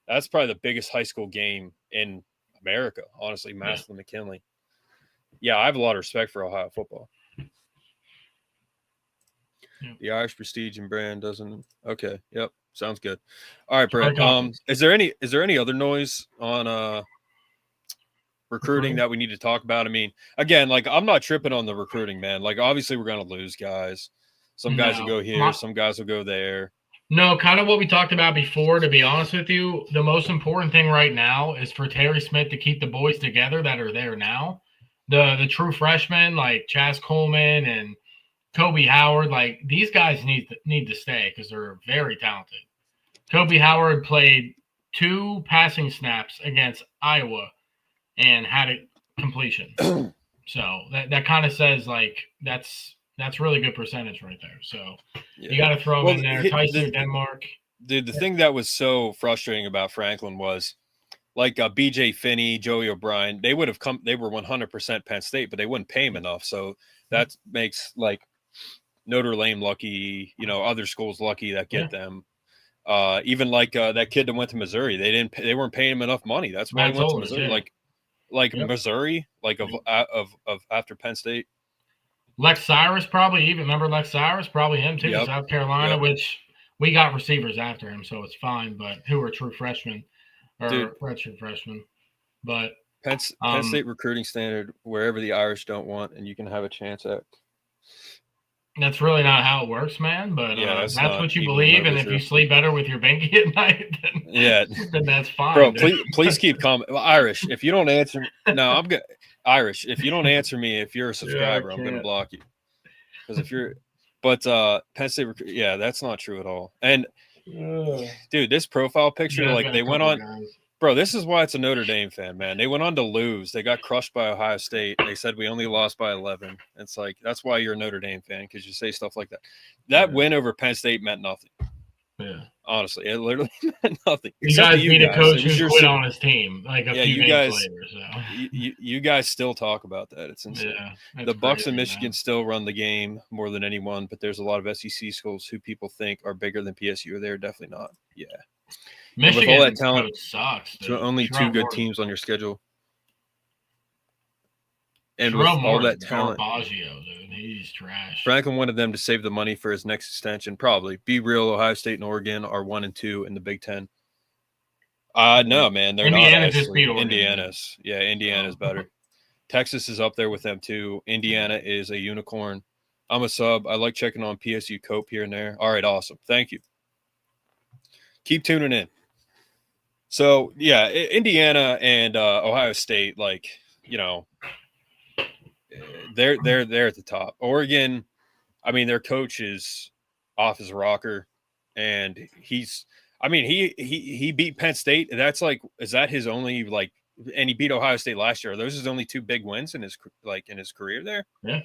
Speaker 2: That's probably the biggest high school game in America, honestly. Maslin McKinley. Yeah, I have a lot of respect for Ohio football. The Irish Prestige and brand doesn't. Okay. Yep. Sounds good. All right, Brett. Is there any other noise on recruiting that we need to talk about? I mean, again, like I'm not tripping on the recruiting, man. Like obviously we're gonna lose guys. Some guys will go here, some guys will go there.
Speaker 3: No, kind of what we talked about before, to be honest with you. The most important thing right now is for Terry Smith to keep the boys together that are there now. The true freshmen like Chaz Coleman and Kobe Howard, like these guys need to stay because they're very talented. Kobe Howard played 2 passing snaps against Iowa and had a completion. So that kind of says like that's really good percentage right there. So you got to throw him in there. Tyson Denmark.
Speaker 2: Dude, the thing that was so frustrating about Franklin was like BJ Finney, Joey O'Brien, they would have come, they were 100% Penn State, but they wouldn't pay him enough. So that makes like Notre Dame lucky, other schools lucky that get them. Even like that kid that went to Missouri, they weren't paying him enough money. That's why he went to Missouri. Missouri, of after Penn State.
Speaker 3: Lex Cyrus probably even. Remember Lex Cyrus? Probably him too. Yep. South Carolina, which we got receivers after him, so it's fine. But who are true freshmen or redshirt freshmen? But
Speaker 2: Penn State recruiting standard, wherever the Irish don't want, and you can have a chance at.
Speaker 3: That's really not how it works, man. But that's what you believe, and if you sleep better with your binky at night, then that's fine.
Speaker 2: Bro, please keep commenting. Irish, if you don't answer, I'm good. Irish, if you don't answer me, if you're a subscriber, I'm gonna block you. Because if you're, but Penn State, that's not true at all. And dude, this profile picture, like they went on. Guys. Bro, this is why it's a Notre Dame fan, man. They went on to lose. They got crushed by Ohio State. They said we only lost by 11. It's like that's why you're a Notre Dame fan, because you say stuff like that. That win over Penn State meant nothing. Yeah, honestly, it literally meant nothing.
Speaker 3: You guys need a coach who quit on his team like a few games later. So
Speaker 2: you guys still talk about that. It's insane. Yeah, the Bucks and Michigan still run the game more than anyone, but there's a lot of SEC schools who people think are bigger than PSU. They're definitely not. Yeah.
Speaker 3: Michigan
Speaker 2: with all that talent,
Speaker 3: sucks.
Speaker 2: So only 2 good teams on your schedule. And with all that talent,
Speaker 3: Baggio, dude, he's trash.
Speaker 2: Franklin wanted them to save the money for his next extension. Probably. Be real, Ohio State and Oregon are 1 and 2 in the Big Ten. No, man, they're
Speaker 3: Indiana
Speaker 2: not.
Speaker 3: Just beat Oregon.
Speaker 2: Indiana's better. Texas is up there with them too. Indiana is a unicorn. I'm a sub. I like checking on PSU Cope here and there. All right, awesome. Thank you. Keep tuning in. So Indiana and Ohio State, like they're at the top. Oregon, I mean, their coach is off his rocker, and he beat Penn State. That's like, is that his only and he beat Ohio State last year. Are those his only 2 big wins in his career there?
Speaker 3: Yeah.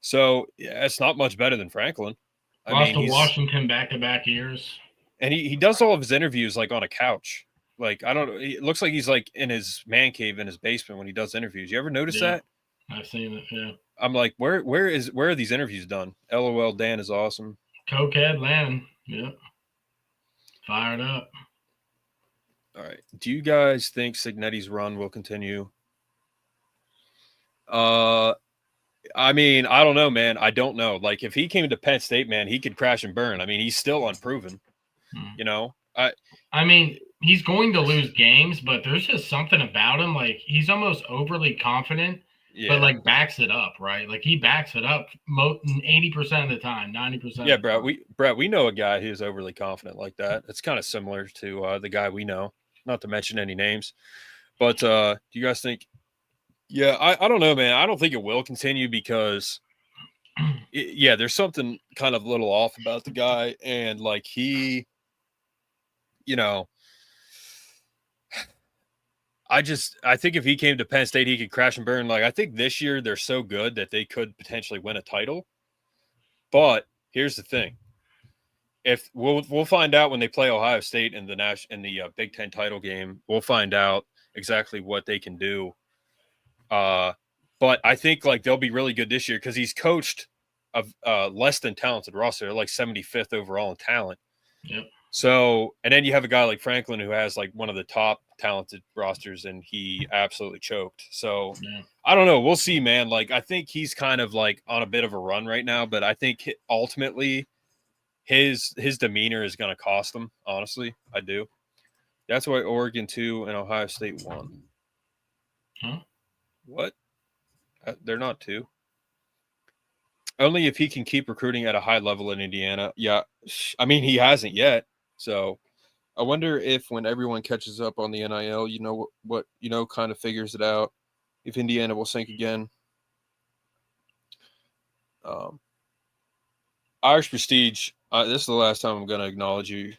Speaker 2: So it's not much better than Franklin.
Speaker 3: Lost to Washington back-to-back years,
Speaker 2: and he does all of his interviews like on a couch. Like, I don't know. It looks like he's like in his man cave in his basement when he does interviews. You ever notice that?
Speaker 3: I've seen it. Yeah.
Speaker 2: I'm like, where are these interviews done? LOL, Dan is awesome.
Speaker 3: Cokehead Lannon. Yep. Fired up.
Speaker 2: All right. Do you guys think Signetti's run will continue? I mean, I don't know, man. I don't know. Like, if he came to Penn State, man, he could crash and burn. I mean, he's still unproven. I
Speaker 3: mean, he's going to lose games, but there's just something about him. Like, he's almost overly confident, but like backs it up, right? Like, he backs it up 80% of the time, 90%.
Speaker 2: Yeah, Brett, we know a guy who's overly confident like that. It's kind of similar to the guy we know, not to mention any names. But do you guys think? Yeah, I don't know, man. I don't think it will continue because, there's something kind of a little off about the guy, and like he. I think if he came to Penn State, he could crash and burn. Like, I think this year they're so good that they could potentially win a title. But here's the thing: if we'll find out when they play Ohio State in the Big Ten title game, we'll find out exactly what they can do. But I think like they'll be really good this year because he's coached a less than talented roster. They're like 75th overall in talent.
Speaker 3: Yep.
Speaker 2: So, and then you have a guy like Franklin who has like one of the top talented rosters, and he absolutely choked. So I don't know. We'll see, man. Like, I think he's kind of like on a bit of a run right now, but I think ultimately his demeanor is going to cost him. Honestly, I do. That's why Oregon 2 and Ohio State 1.
Speaker 3: Huh?
Speaker 2: What? They're not 2. Only if he can keep recruiting at a high level in Indiana. Yeah, I mean, he hasn't yet. So I wonder if when everyone catches up on the NIL, what kind of figures it out, if Indiana will sink again. Irish Prestige, this is the last time I'm going to acknowledge you.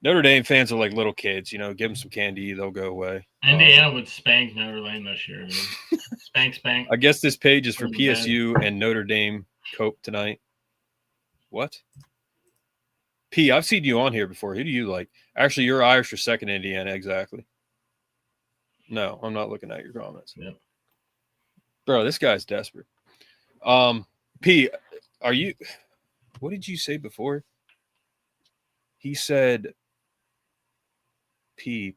Speaker 2: Notre Dame fans are like little kids. Give them some candy, they'll go away.
Speaker 3: Indiana would spank Notre Dame this year, dude. Spank.
Speaker 2: I guess this page is for PSU and Notre Dame cope tonight. What? P, I've seen you on here before. Who do you like? Actually, you're Irish or second Indiana, exactly. No, I'm not looking at your comments.
Speaker 3: Yep.
Speaker 2: Bro, this guy's desperate. P, are you – what did you say before? He said – P,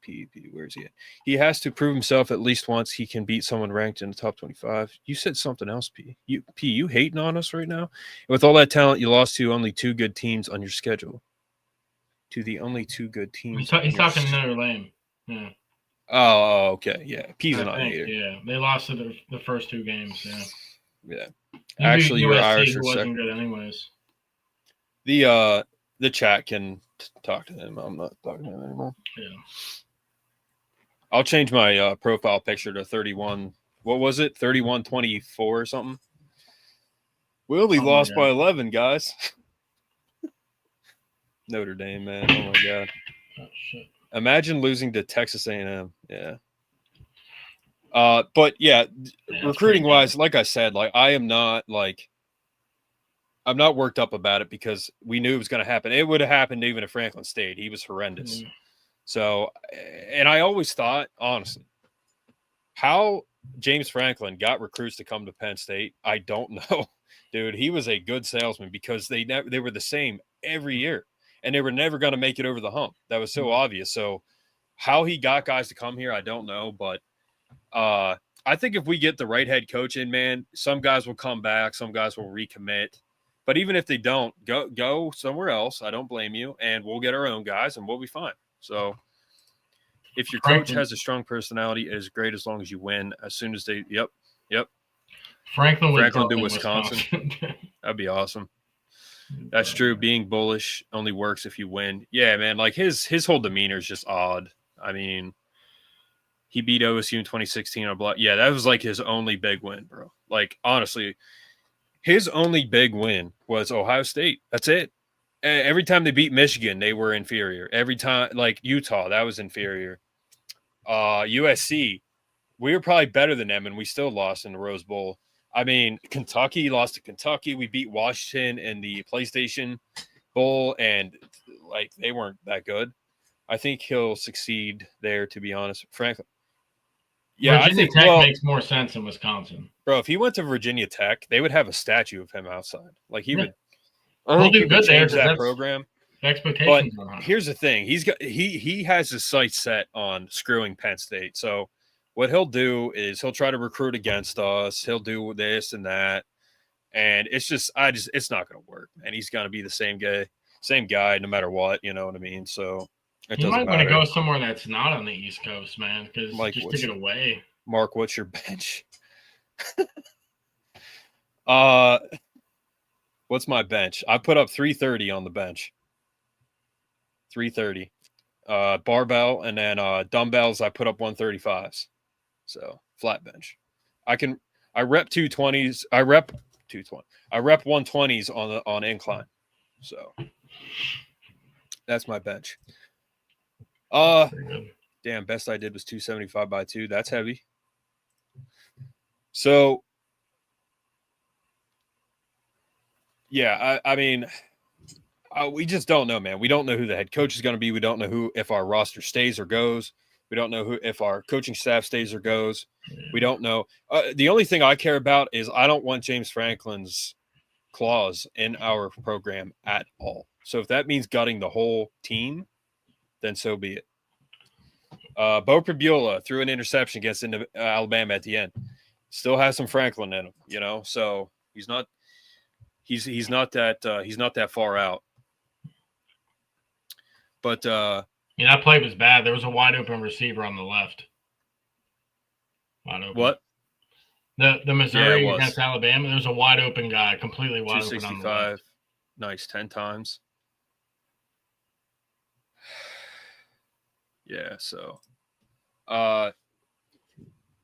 Speaker 2: where's he at? He has to prove himself at least once he can beat someone ranked in the top 25. You said something else, P. You hating on us right now? With all that talent, you lost to only 2 good teams on your schedule. To the only 2 good teams.
Speaker 3: He's talking Notre Dame. Yeah.
Speaker 2: Oh, okay. Yeah. P's not hater.
Speaker 3: Yeah. They lost to the first 2 games. Yeah.
Speaker 2: Yeah. Actually, you're Irish or
Speaker 3: wasn't good anyways.
Speaker 2: The chat can talk to him. I'm not talking to him anymore.
Speaker 3: Yeah.
Speaker 2: I'll change my profile picture to 31. What was it? 31-24 or something. We only lost by 11, guys. Notre Dame, man. Oh my god.
Speaker 3: Oh shit.
Speaker 2: Imagine losing to Texas A&M. Yeah. But yeah, recruiting wise, like I said, like I'm not worked up about it because we knew it was going to happen. It would have happened even if Franklin stayed. He was horrendous. Mm. So, and I always thought, honestly, how James Franklin got recruits to come to Penn State, I don't know. Dude, he was a good salesman because they were the same every year, and they were never going to make it over the hump. That was so obvious. So how he got guys to come here, I don't know. But I think if we get the right head coach in, man, some guys will come back. Some guys will recommit. But even if they don't, go somewhere else. I don't blame you, and we'll get our own guys, and we'll be fine. So if your coach has a strong personality, it is great as long as you win. As soon as they – yep.
Speaker 3: Franklin
Speaker 2: to Wisconsin. That'd be awesome. That's true. Being bullish only works if you win. Yeah, man, like his whole demeanor is just odd. I mean, he beat OSU in 2016 on a block. Yeah, that was like his only big win, bro. Like, honestly – his only big win was Ohio State. That's it. Every time they beat Michigan, they were inferior. Every time, like Utah, that was inferior. USC, we were probably better than them, and we still lost in the Rose Bowl. I mean, Kentucky lost to Kentucky. We beat Washington in the PlayStation Bowl, and like they weren't that good. I think he'll succeed there, to be honest. Frankly. Yeah,
Speaker 3: Virginia
Speaker 2: I think
Speaker 3: Tech makes more sense in Wisconsin.
Speaker 2: Bro, if he went to Virginia Tech, they would have a statue of him outside. Like he would.
Speaker 3: He'll do good there.
Speaker 2: That program.
Speaker 3: Expectations.
Speaker 2: But here's the thing: he has his sights set on screwing Penn State. So what he'll do is he'll try to recruit against us. He'll do this and that, and it's not going to work. And he's going to be the same guy, no matter what. You know what I mean? So.
Speaker 3: You might want to go somewhere that's not on the East Coast, man, because just to get away.
Speaker 2: Mark, what's your bench? What's my bench? I put up 330 on the bench. 330. Barbell, and then dumbbells, I put up 135s. So, flat bench. I rep 220s. I rep 220. I rep 120s on incline. So, that's my bench. Damn, best I did was 275 by 2. That's heavy. So, yeah, I mean, we just don't know, man. We don't know who the head coach is going to be. We don't know if our roster stays or goes. We don't know if our coaching staff stays or goes. We don't know. The only thing I care about is I don't want James Franklin's clause in our program at all. So if that means gutting the whole team, then so be it. Bo Pribula threw an interception against Alabama at the end. Still has some Franklin in him, so he's not He's not that far out. But
Speaker 3: that play was bad. There was a wide open receiver on the left. Wide open.
Speaker 2: What?
Speaker 3: The Missouri against Alabama, there's a wide open guy, completely wide open on the left.
Speaker 2: Nice, 10 times. Yeah, so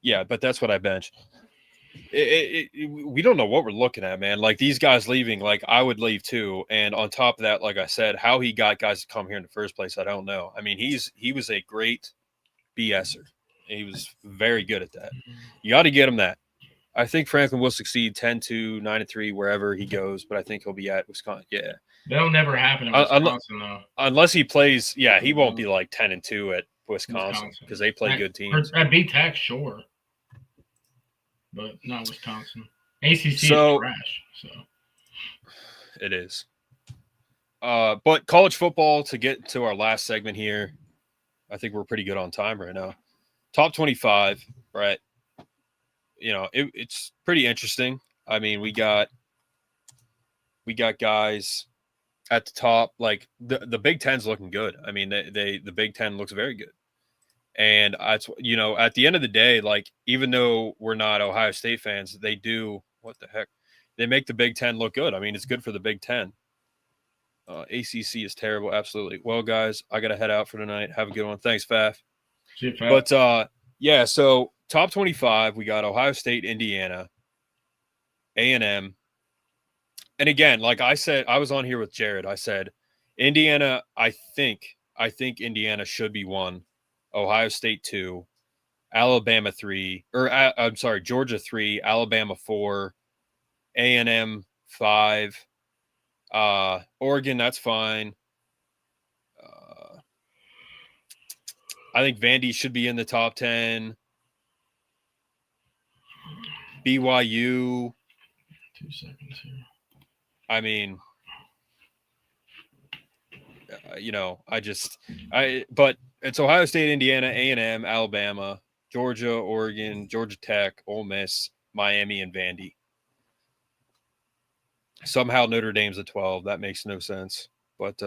Speaker 2: yeah, but that's what I benched. We don't know what we're looking at, man. Like these guys leaving, like I would leave too. And on top of that, like I said, how he got guys to come here in the first place, I don't know. I mean, he was a great BSer. He was very good at that. You got to get him that. I think Franklin will succeed 10-2, 9-3, wherever he goes, but I think he'll be at Wisconsin. Yeah.
Speaker 3: That'll never happen in Wisconsin, though.
Speaker 2: Unless he plays, yeah, he won't be like 10-2 at Wisconsin because they play good teams.
Speaker 3: At B-Tech, sure. But not Wisconsin. ACC is trash, so.
Speaker 2: It is. But college football, to get to our last segment here, I think we're pretty good on time right now. Top 25, right? It's pretty interesting. I mean, we got guys at the top. Like the Big Ten's looking good. I mean, the Big Ten looks very good. And at the end of the day, like even though we're not Ohio State fans, they do what the heck? They make the Big Ten look good. I mean, it's good for the Big Ten. ACC is terrible, absolutely. Well, guys, I gotta head out for tonight. Have a good one. Thanks, Faf.
Speaker 3: See you, Faf.
Speaker 2: But yeah, so top 25, we got Ohio State, Indiana, A&M. And again, like I said, I was on here with Jared. I said, Indiana, I think Indiana should be 1, Ohio State 2, Alabama 3, or I'm sorry, Georgia 3, Alabama 4, A&M 5, Oregon, that's fine. I think Vandy should be in the top 10. BYU.
Speaker 3: 2 seconds here.
Speaker 2: I mean, but it's Ohio State, Indiana, A&M, Alabama, Georgia, Oregon, Georgia Tech, Ole Miss, Miami, and Vandy. Somehow Notre Dame's a 12. That makes no sense. But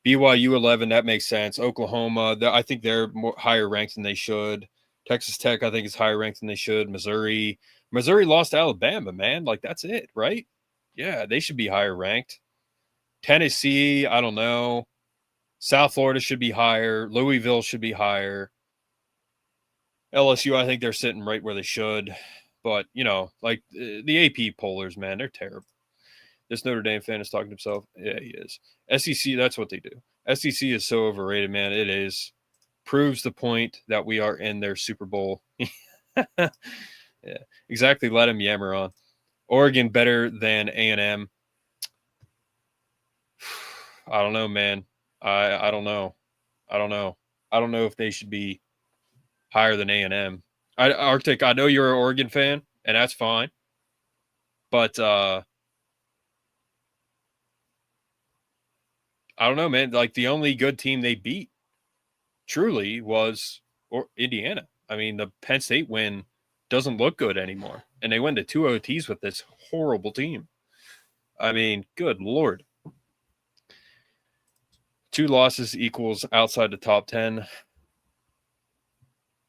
Speaker 2: BYU 11, that makes sense. Oklahoma, I think they're higher ranked than they should. Texas Tech, I think, is higher ranked than they should. Missouri lost to Alabama, man. Like, that's it, right? Yeah, they should be higher ranked. Tennessee, I don't know. South Florida should be higher. Louisville should be higher. LSU, I think they're sitting right where they should. But, like the AP pollers, man, they're terrible. This Notre Dame fan is talking to himself. Yeah, he is. SEC, that's what they do. SEC is so overrated, man. It is. Proves the point that we are in their Super Bowl. Yeah, exactly. Let him yammer on. Oregon better than A&M. I don't know, man. I don't know. I don't know if they should be higher than A&M. Arctic, I know you're an Oregon fan, and that's fine. But I don't know, man. Like the only good team they beat truly was Indiana. I mean, the Penn State win doesn't look good anymore. And they went to 2 OTs with this horrible team. I mean, good Lord. 2 losses equals outside the top 10.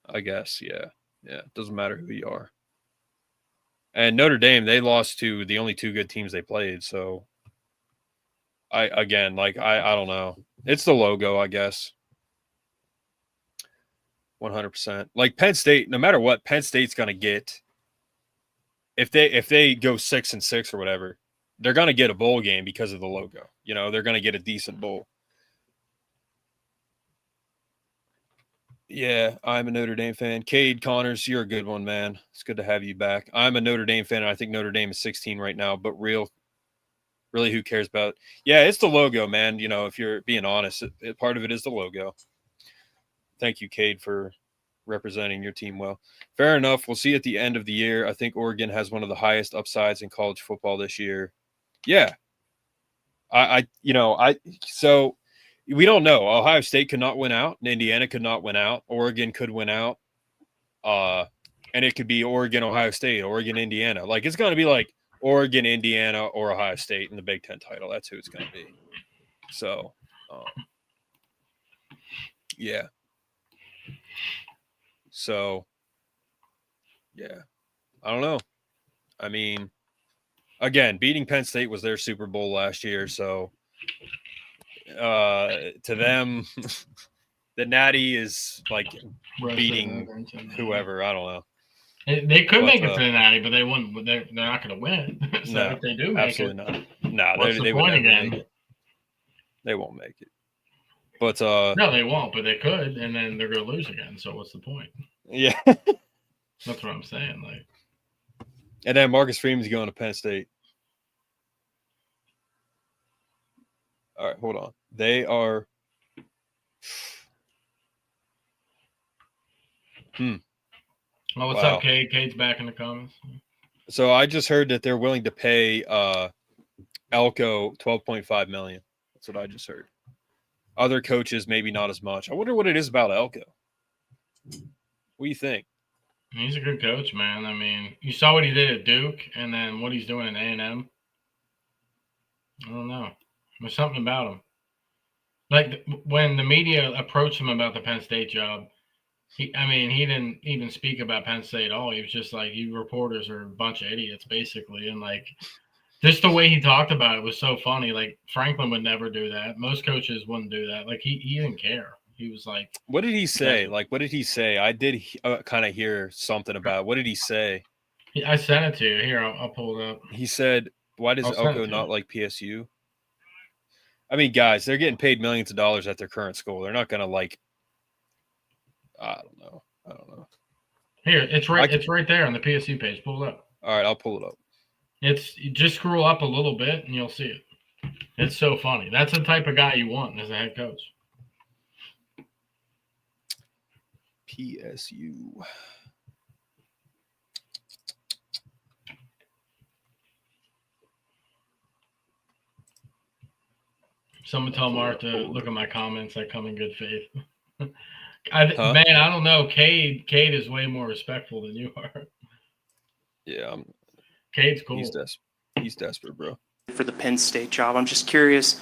Speaker 2: I guess, yeah. Yeah, it doesn't matter who you are. And Notre Dame, they lost to the only 2 good teams they played. So, I don't know. It's the logo, I guess. 100%. Like Penn State, no matter what, Penn State's going to get, if they go 6-6 or whatever, they're going to get a bowl game because of the logo. They're going to get a decent bowl. Yeah, I'm a Notre Dame fan. Cade Connors, you're a good one, man. It's good to have you back. I'm a Notre Dame fan, and I think Notre Dame is 16 right now, but really, who cares about it? Yeah, it's the logo, man. If you're being honest, part of it is the logo. Thank you, Cade, for representing your team well. Fair enough. We'll see at the end of the year. I think Oregon has one of the highest upsides in college football this year. Yeah. So we don't know. Ohio State could not win out, and Indiana could not win out. Oregon could win out. And it could be Oregon, Ohio State, Oregon, Indiana. Like, it's going to be like Oregon, Indiana, or Ohio State in the Big Ten title. That's who it's going to be. So, yeah. So, yeah. I don't know. I mean, again, beating Penn State was their Super Bowl last year. So, to them, the Natty is like beating whoever. I don't know.
Speaker 3: They could make it to the Natty, but they wouldn't. They're not going to win. So
Speaker 2: no,
Speaker 3: if they do make
Speaker 2: absolutely
Speaker 3: it,
Speaker 2: not. No,
Speaker 3: what's the
Speaker 2: they
Speaker 3: point
Speaker 2: would never
Speaker 3: again?
Speaker 2: make it. They won't make it. But
Speaker 3: no, they won't. But they could, and then they're going to lose again. So what's the point?
Speaker 2: Yeah,
Speaker 3: that's what I'm saying. Like,
Speaker 2: and then Marcus Freeman's going to Penn State. All right, hold on. They are.
Speaker 3: Well, what's up, Cade? Cade's back in the comments.
Speaker 2: So I just heard that they're willing to pay Elko $12.5 million. That's what I just heard. Other coaches, maybe not as much. I wonder what it is about Elko. What do you think?
Speaker 3: He's a good coach, man. I mean, you saw what he did at Duke, and then what he's doing at A&M. I don't know. There's something about him. Like when the media approached him about the Penn State job, he didn't even speak about Penn State at all. He was just like, you reporters are a bunch of idiots, basically. And like, just the way he talked about it was so funny. Like Franklin would never do that. Most coaches wouldn't do that. Like he didn't care. He was like,
Speaker 2: what did he say? Like, what did he say? I did kind of hear something about it. What did he say?
Speaker 3: I sent it to you. Here, I'll pull it up.
Speaker 2: He said, why does Elko not like PSU? I mean, guys, they're getting paid millions of dollars at their current school. They're not going to like, I don't know.
Speaker 3: Here, it's right there on the PSU page. Pull it up.
Speaker 2: All right, I'll pull it up.
Speaker 3: You just scroll up a little bit and you'll see it. It's so funny. That's the type of guy you want as a head coach.
Speaker 2: PSU.
Speaker 3: Someone tell Mark to look at my comments. I come in good faith. Man, I don't know. Cade is way more respectful than you are.
Speaker 2: Yeah,
Speaker 3: Cade's cool.
Speaker 2: He's desperate, bro.
Speaker 4: For the Penn State job, I'm just curious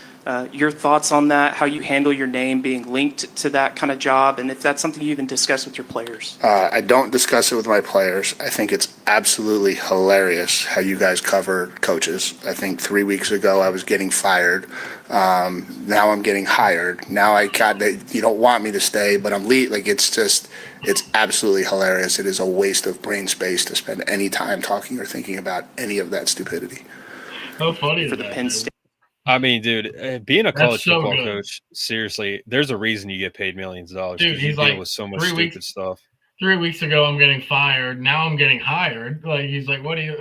Speaker 4: your thoughts on that, how you handle your name being linked to that kind of job, and if that's something you even discuss with your players.
Speaker 5: I don't discuss it with my players. I think it's absolutely hilarious how you guys cover coaches. I think 3 weeks ago I was getting fired. Now I'm getting hired. Now you don't want me to stay, but I'm Like it's absolutely hilarious. It is a waste of brain space to spend any time talking or thinking about any of that stupidity.
Speaker 3: How funny
Speaker 4: for the Penn State.
Speaker 2: I mean, dude, being a college football coach, seriously, there's a reason you get paid millions of dollars.
Speaker 3: Dude, he's like,
Speaker 2: with so much stupid stuff.
Speaker 3: 3 weeks ago, I'm getting fired. Now I'm getting hired. Like, he's like, what do you?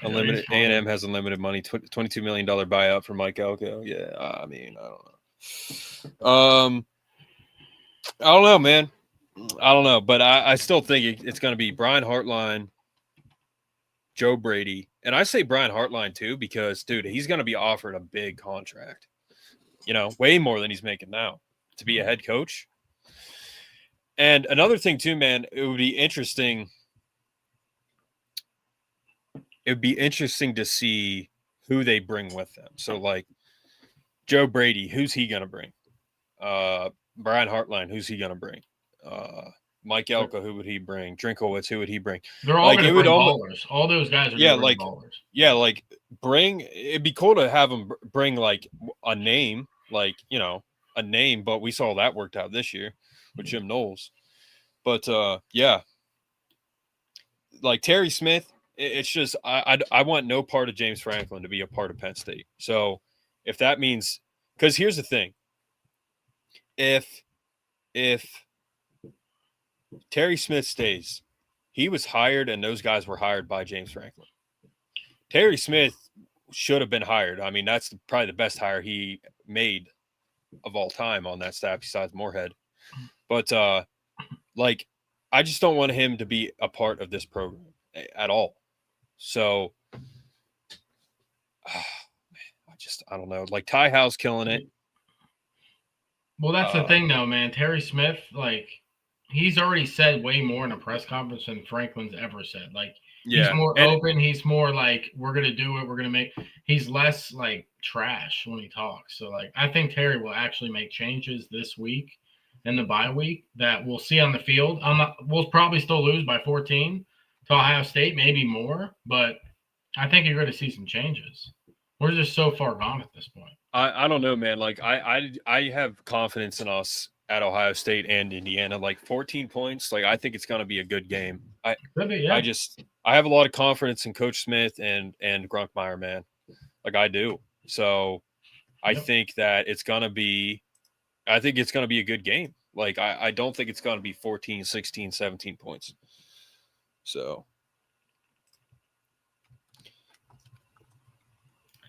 Speaker 2: Unlimited. A&M has unlimited money. $22 million buyout for Mike Elko. Yeah, I mean, I don't know. I don't know, man. I don't know, but I still think it's going to be Brian Hartline, Joe Brady. And I say Brian Hartline too, because dude, he's going to be offered a big contract, way more than he's making now to be a head coach. And another thing too, man, it would be interesting. It would be interesting to see who they bring with them. So like Joe Brady, who's he going to bring? Brian Hartline, who's he going to bring? Mike Elko, who would he bring? Drinkowitz, who would he bring?
Speaker 3: They're all going to bring ballers. All those guys are going to bring ballers.
Speaker 2: Yeah, like it'd be cool to have them bring like a name, a name, but we saw that worked out this year with Jim Knowles. But yeah, like Terry Smith, it's just I want no part of James Franklin to be a part of Penn State. So if that means, because here's the thing, if Terry Smith stays, he was hired and those guys were hired by James Franklin. Terry Smith should have been hired. I mean, that's probably the best hire he made of all time on that staff besides Moorhead. But I just don't want him to be a part of this program at all. So I don't know. Like Ty Howe's killing it.
Speaker 3: Well, that's the thing though, man. Terry Smith, he's already said way more in a press conference than Franklin's ever said. He's more open. He's more like, we're going to do it. We're going to make – he's less like trash when he talks. So, like, I think Terry will actually make changes this week in the bye week that we'll see on the field. We'll probably still lose by 14 to Ohio State, maybe more. But I think you're going to see some changes. We're just so far gone at this point.
Speaker 2: I don't know, man. Like, I have confidence in us at Ohio State and Indiana. Like, 14 points, like, I think it's going to be a good game. I have a lot of confidence in Coach Smith and Grunkmeyer, man. Like, I do. So I think that it's going to be a good game. Like, I don't think it's going to be 14, 16, 17 points. So,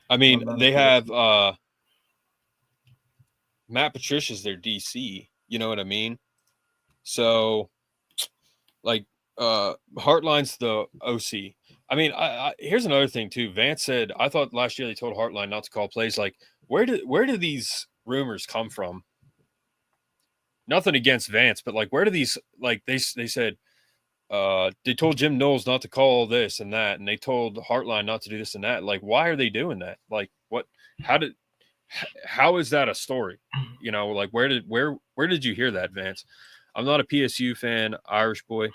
Speaker 2: I mean, they have Matt Patricia's their DC. You know what I mean? So, like, Hartline's the OC. I mean, here's another thing too. Vance said, I thought last year they told Hartline not to call plays. Like, where do these rumors come from? Nothing against Vance, but like, where do these, like, they said they told Jim Knowles not to call this and that, and they told Hartline not to do this and that. Like, why are they doing that? Like, what? How is that a story? You know, like, where did you hear that, Vance? I'm not a PSU fan, Irish boy.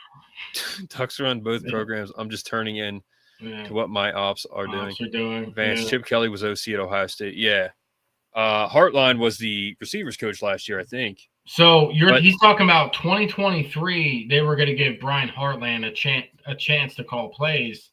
Speaker 2: Ducks run both programs. I'm just turning in to what my ops are doing. Vance, Chip Kelly was OC at Ohio State. Yeah. Hartline was the receivers coach last year, I think.
Speaker 3: So he's talking about 2023. They were going to give Brian Hartline a chance to call plays,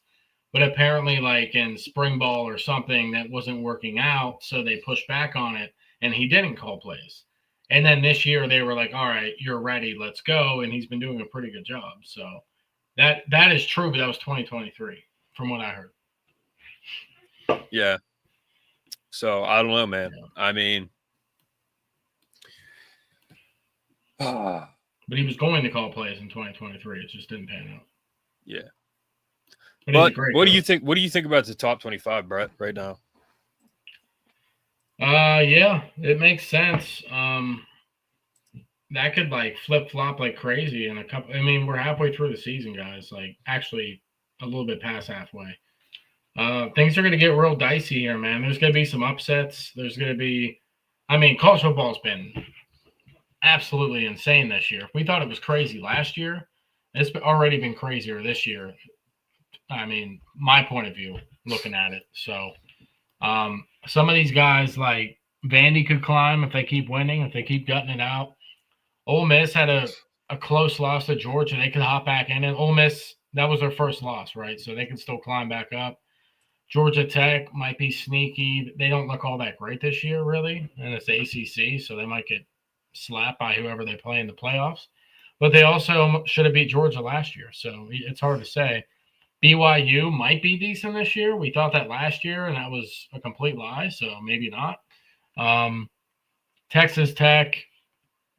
Speaker 3: but apparently, like in spring ball or something, that wasn't working out. So they pushed back on it, and he didn't call plays. And then this year they were like, all right, you're ready, let's go. And he's been doing a pretty good job. So that is true, but that was 2023 from what I heard.
Speaker 2: Yeah. So I don't know, man. Yeah. I mean,
Speaker 3: but he was going to call plays in 2023. It just didn't pan out.
Speaker 2: Yeah. But what do you think? What do you think about the top 25, Brett, right now?
Speaker 3: Yeah, it makes sense. That could like flip flop like crazy in a couple. I mean, we're halfway through the season, guys. Like, actually, a little bit past halfway. Things are going to get real dicey here, man. There's going to be some upsets. There's going to be, I mean, college football's been absolutely insane this year. We thought it was crazy last year. It's already been crazier this year. I mean, my point of view, looking at it. So, some of these guys like Vandy could climb if they keep winning, if they keep gutting it out. Ole Miss had a close loss to Georgia. They could hop back in. And Ole Miss, that was their first loss, right? So they can still climb back up. Georgia Tech might be sneaky. They don't look all that great this year, really. And it's the ACC, so they might get slapped by whoever they play in the playoffs. But they also should have beat Georgia last year, so it's hard to say. BYU might be decent this year. We thought that last year, and that was a complete lie, so maybe not. Texas Tech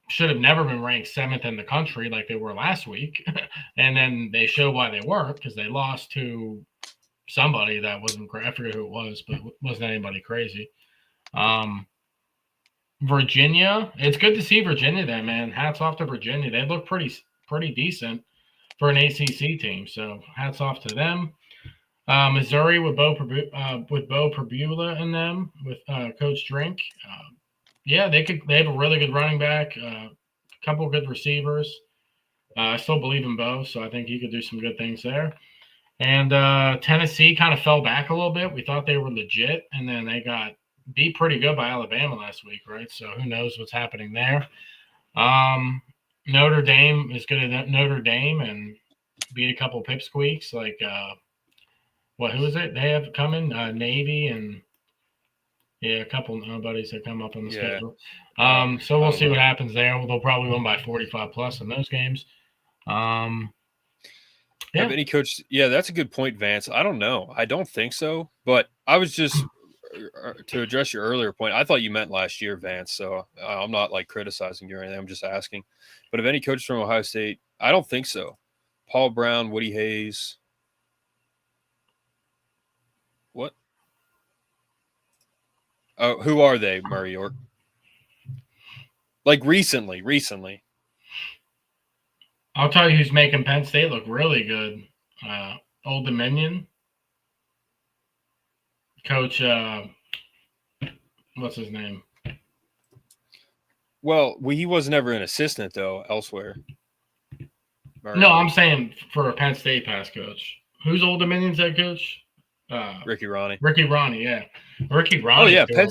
Speaker 3: should have never been ranked 7th in the country like they were last week. And then they show why they weren't, because they lost to somebody that wasn't great. I forget who it was, but it wasn't anybody crazy. Virginia, it's good to see Virginia there, man. Hats off to Virginia. They look pretty decent for an ACC team, so hats off to them. Missouri with Bo Pribula in them, with Coach Drink. Yeah, they have a really good running back, a couple of good receivers. I still believe in Bo, so I think he could do some good things there. And Tennessee kind of fell back a little bit. We thought they were legit, and then they got beat pretty good by Alabama last week, right? So who knows what's happening there. Notre Dame is good at Notre Dame and beat a couple of pipsqueaks. Like, who is it they have coming? Navy and, a couple nobodies that come up on the schedule. So we'll see what happens there. They'll probably win by 45+ in those games.
Speaker 2: Have any coach? Yeah, that's a good point, Vance. I don't know. I don't think so. But I was just to address your earlier point. I thought you meant last year, Vance. So I'm not like criticizing you or anything. I'm just asking. But if any coach from Ohio State, I don't think so. Paul Brown, Woody Hayes. What? Oh, who are they, Murray York? Like recently.
Speaker 3: I'll tell you who's making Penn State look really good. Old Dominion. Coach, what's his name?
Speaker 2: Well, he was never an assistant though elsewhere.
Speaker 3: No, I'm saying for a Penn State pass coach. Who's Old Dominion's head coach?
Speaker 2: Ricky Ronnie.
Speaker 3: Ricky Ronnie, yeah. Ricky Ronnie.
Speaker 2: Oh yeah,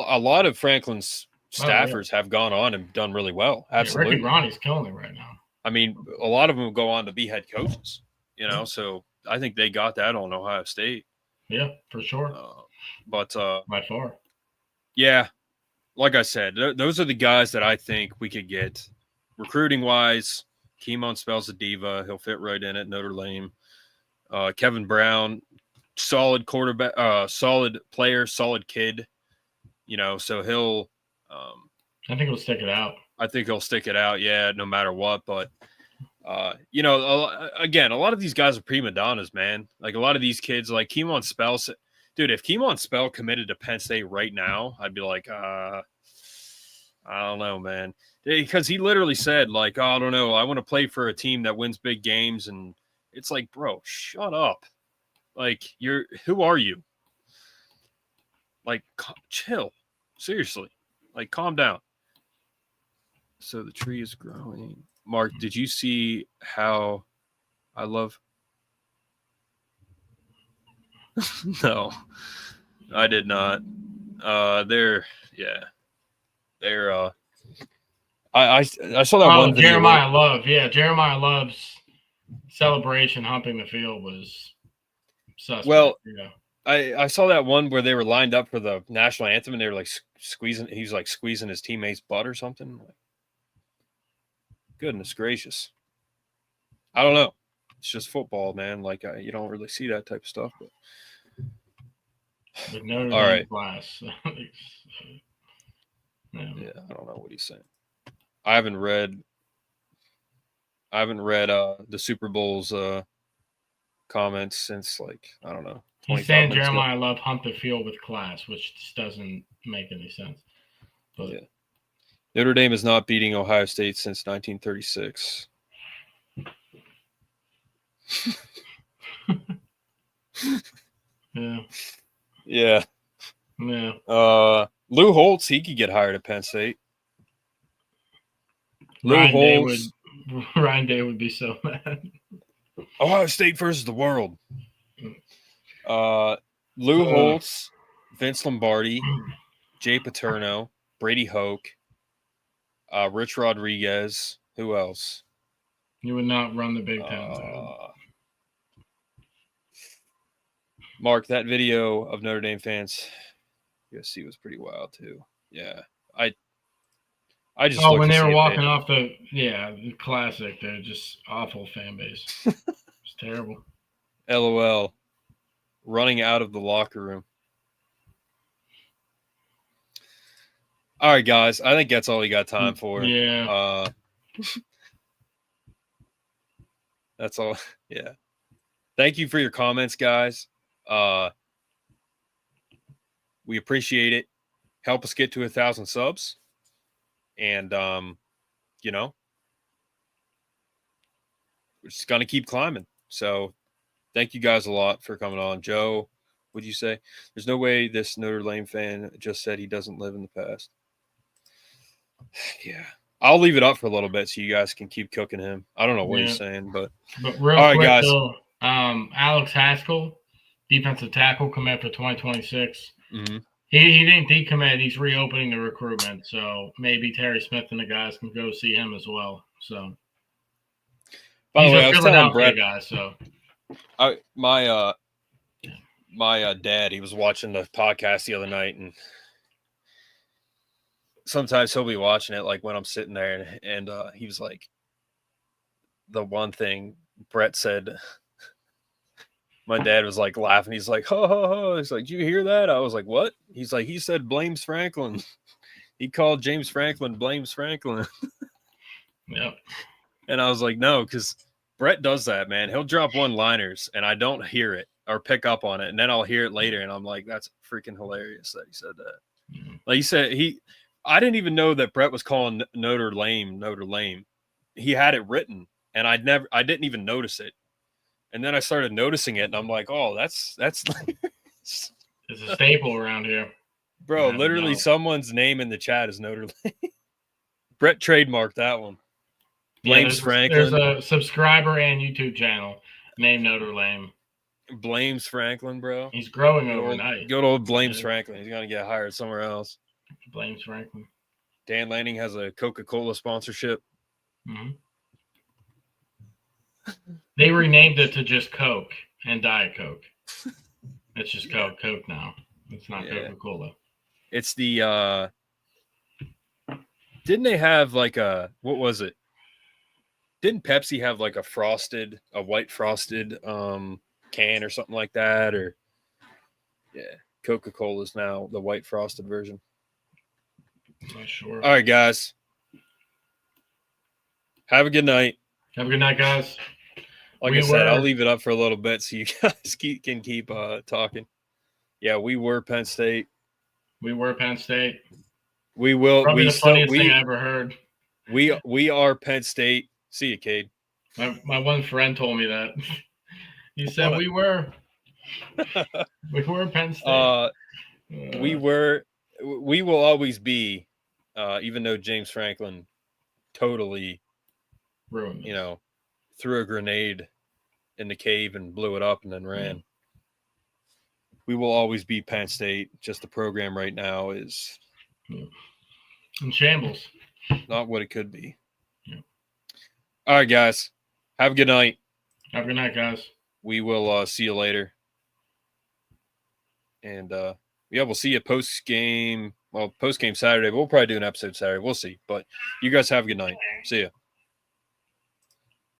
Speaker 2: a lot of Franklin's staffers have gone on and done really well. Absolutely.
Speaker 3: Yeah, Ricky Ronnie's killing it right now.
Speaker 2: I mean, a lot of them go on to be head coaches, so I think they got that on Ohio State.
Speaker 3: Yeah, for sure.
Speaker 2: But
Speaker 3: by far.
Speaker 2: Yeah, like I said, those are the guys that I think we could get recruiting wise. Keemon Spell's a diva. He'll fit right in at Notre Dame. Kevin Brown, solid quarterback, solid player, solid kid. So he'll
Speaker 3: I think he'll stick it out.
Speaker 2: I think he'll stick it out, yeah, no matter what. But, again, a lot of these guys are prima donnas, man. Like, a lot of these kids, like Keemon Spell. Dude, if Keemon Spell committed to Penn State right now, I'd be like, I don't know, man. Because he literally said, like, I don't know, I want to play for a team that wins big games. And it's like, bro, shut up. Like, who are you? Like, chill. Seriously. Like, calm down. So the tree is growing. Mark, did you see how I love? No, I did not. They're. I saw that one video.
Speaker 3: Jeremiah Love. Yeah, Jeremiah Love's celebration humping the field was suspect.
Speaker 2: Well, I saw that one where they were lined up for the national anthem and they were like squeezing. He was like squeezing his teammate's butt or something. Goodness gracious. I don't know. It's just football, man. Like, you don't really see that type of stuff. But
Speaker 3: Notre Dame
Speaker 2: all right.
Speaker 3: Class.
Speaker 2: Yeah, I don't know what he's saying. I haven't read the Super Bowl's comments since, like, I don't know.
Speaker 3: He's saying Jeremiah Love humped the field with class, which just doesn't make any sense. But
Speaker 2: yeah. Notre Dame is not beating Ohio State since 1936.
Speaker 3: Yeah.
Speaker 2: Yeah.
Speaker 3: Yeah.
Speaker 2: Lou Holtz, he could get hired at Penn State.
Speaker 3: Ryan Day would be so mad.
Speaker 2: Ohio State versus the world. Lou Holtz, Vince Lombardi, Jay Paterno, Brady Hoke, Rich Rodriguez. Who else?
Speaker 3: You would not run the Big Ten.
Speaker 2: Mark, that video of Notre Dame fans, USC was pretty wild too. Yeah, I just
Speaker 3: when they were walking off the classic, they're just awful fan base. It's terrible.
Speaker 2: LOL. Running out of the locker room. All right, guys. I think that's all we got time for.
Speaker 3: Yeah.
Speaker 2: That's all. Yeah. Thank you for your comments, guys. We appreciate it. Help us get to 1,000 subs. And, we're just going to keep climbing. So thank you guys a lot for coming on. Joe, what'd you say? There's no way this Notre Dame fan just said he doesn't live in the past. Yeah. I'll leave it up for a little bit so you guys can keep cooking him. I don't know what he's saying, but
Speaker 3: real
Speaker 2: all right,
Speaker 3: quick,
Speaker 2: guys.
Speaker 3: Though, Alex Haskell, defensive tackle, commit for 2026.
Speaker 2: Mm-hmm.
Speaker 3: He didn't decommit. He's reopening the recruitment, so maybe Terry Smith and the guys can go see him as well. So,
Speaker 2: by the way, I was telling Brett,
Speaker 3: guys. So,
Speaker 2: my dad, he was watching the podcast the other night, and sometimes he'll be watching it like when I'm sitting there, and he was like, the one thing Brett said. My dad was like laughing. He's like, ho, ho, ho. He's like, did you hear that? I was like, what? He's like, he said blames Franklin. He called James Franklin blames Franklin.
Speaker 3: Yeah.
Speaker 2: And I was like, no, because Brett does that, man. He'll drop one-liners, and I don't hear it or pick up on it. And then I'll hear it later, and I'm like, that's freaking hilarious that he said that. Mm-hmm. Like he said, I didn't even know that Brett was calling Notre Dame. He had it written, and I didn't even notice it. And then I started noticing it, and I'm like, oh, that's like,
Speaker 3: It's a staple around here.
Speaker 2: bro,
Speaker 3: I
Speaker 2: literally
Speaker 3: know.
Speaker 2: someone's name in the chat is Notre Dame. Brett trademarked that one.
Speaker 3: Yeah,
Speaker 2: Blames Franklin.
Speaker 3: There's a subscriber and YouTube channel named Notre Dame.
Speaker 2: Blames Franklin, bro.
Speaker 3: He's growing overnight.
Speaker 2: Good old Blames Franklin. He's gonna get hired somewhere else.
Speaker 3: Blames Franklin.
Speaker 2: Dan Lanning has a Coca-Cola sponsorship.
Speaker 3: Mm-hmm. They renamed it to just Coke and Diet Coke. It's just Coke now. It's not Coca-Cola.
Speaker 2: It's the didn't they have like a, what was it? Didn't Pepsi have like a white frosted can or something like that? Or Coca-Cola is now the white frosted version.
Speaker 3: Not sure.
Speaker 2: All right, guys. Have a good night.
Speaker 3: Have a good night, guys.
Speaker 2: Like I said, I'll leave it up for a little bit so you guys can keep talking. Yeah, we were Penn State.
Speaker 3: We were Penn State.
Speaker 2: We will.
Speaker 3: Probably the funniest thing I ever heard.
Speaker 2: We are Penn State. See you, Cade.
Speaker 3: My one friend told me that. He said we were Penn State.
Speaker 2: We will always be, even though James Franklin totally
Speaker 3: ruined,
Speaker 2: threw a grenade in the cave and blew it up and then ran. We will always be Penn State. Just the program right now is
Speaker 3: in shambles.
Speaker 2: Not what it could be.
Speaker 3: Yeah.
Speaker 2: All right, guys. Have a good night.
Speaker 3: Have a good night, guys.
Speaker 2: We will see you later. And we'll see you post-game Saturday. We'll probably do an episode Saturday. We'll see. But you guys have a good night. See ya.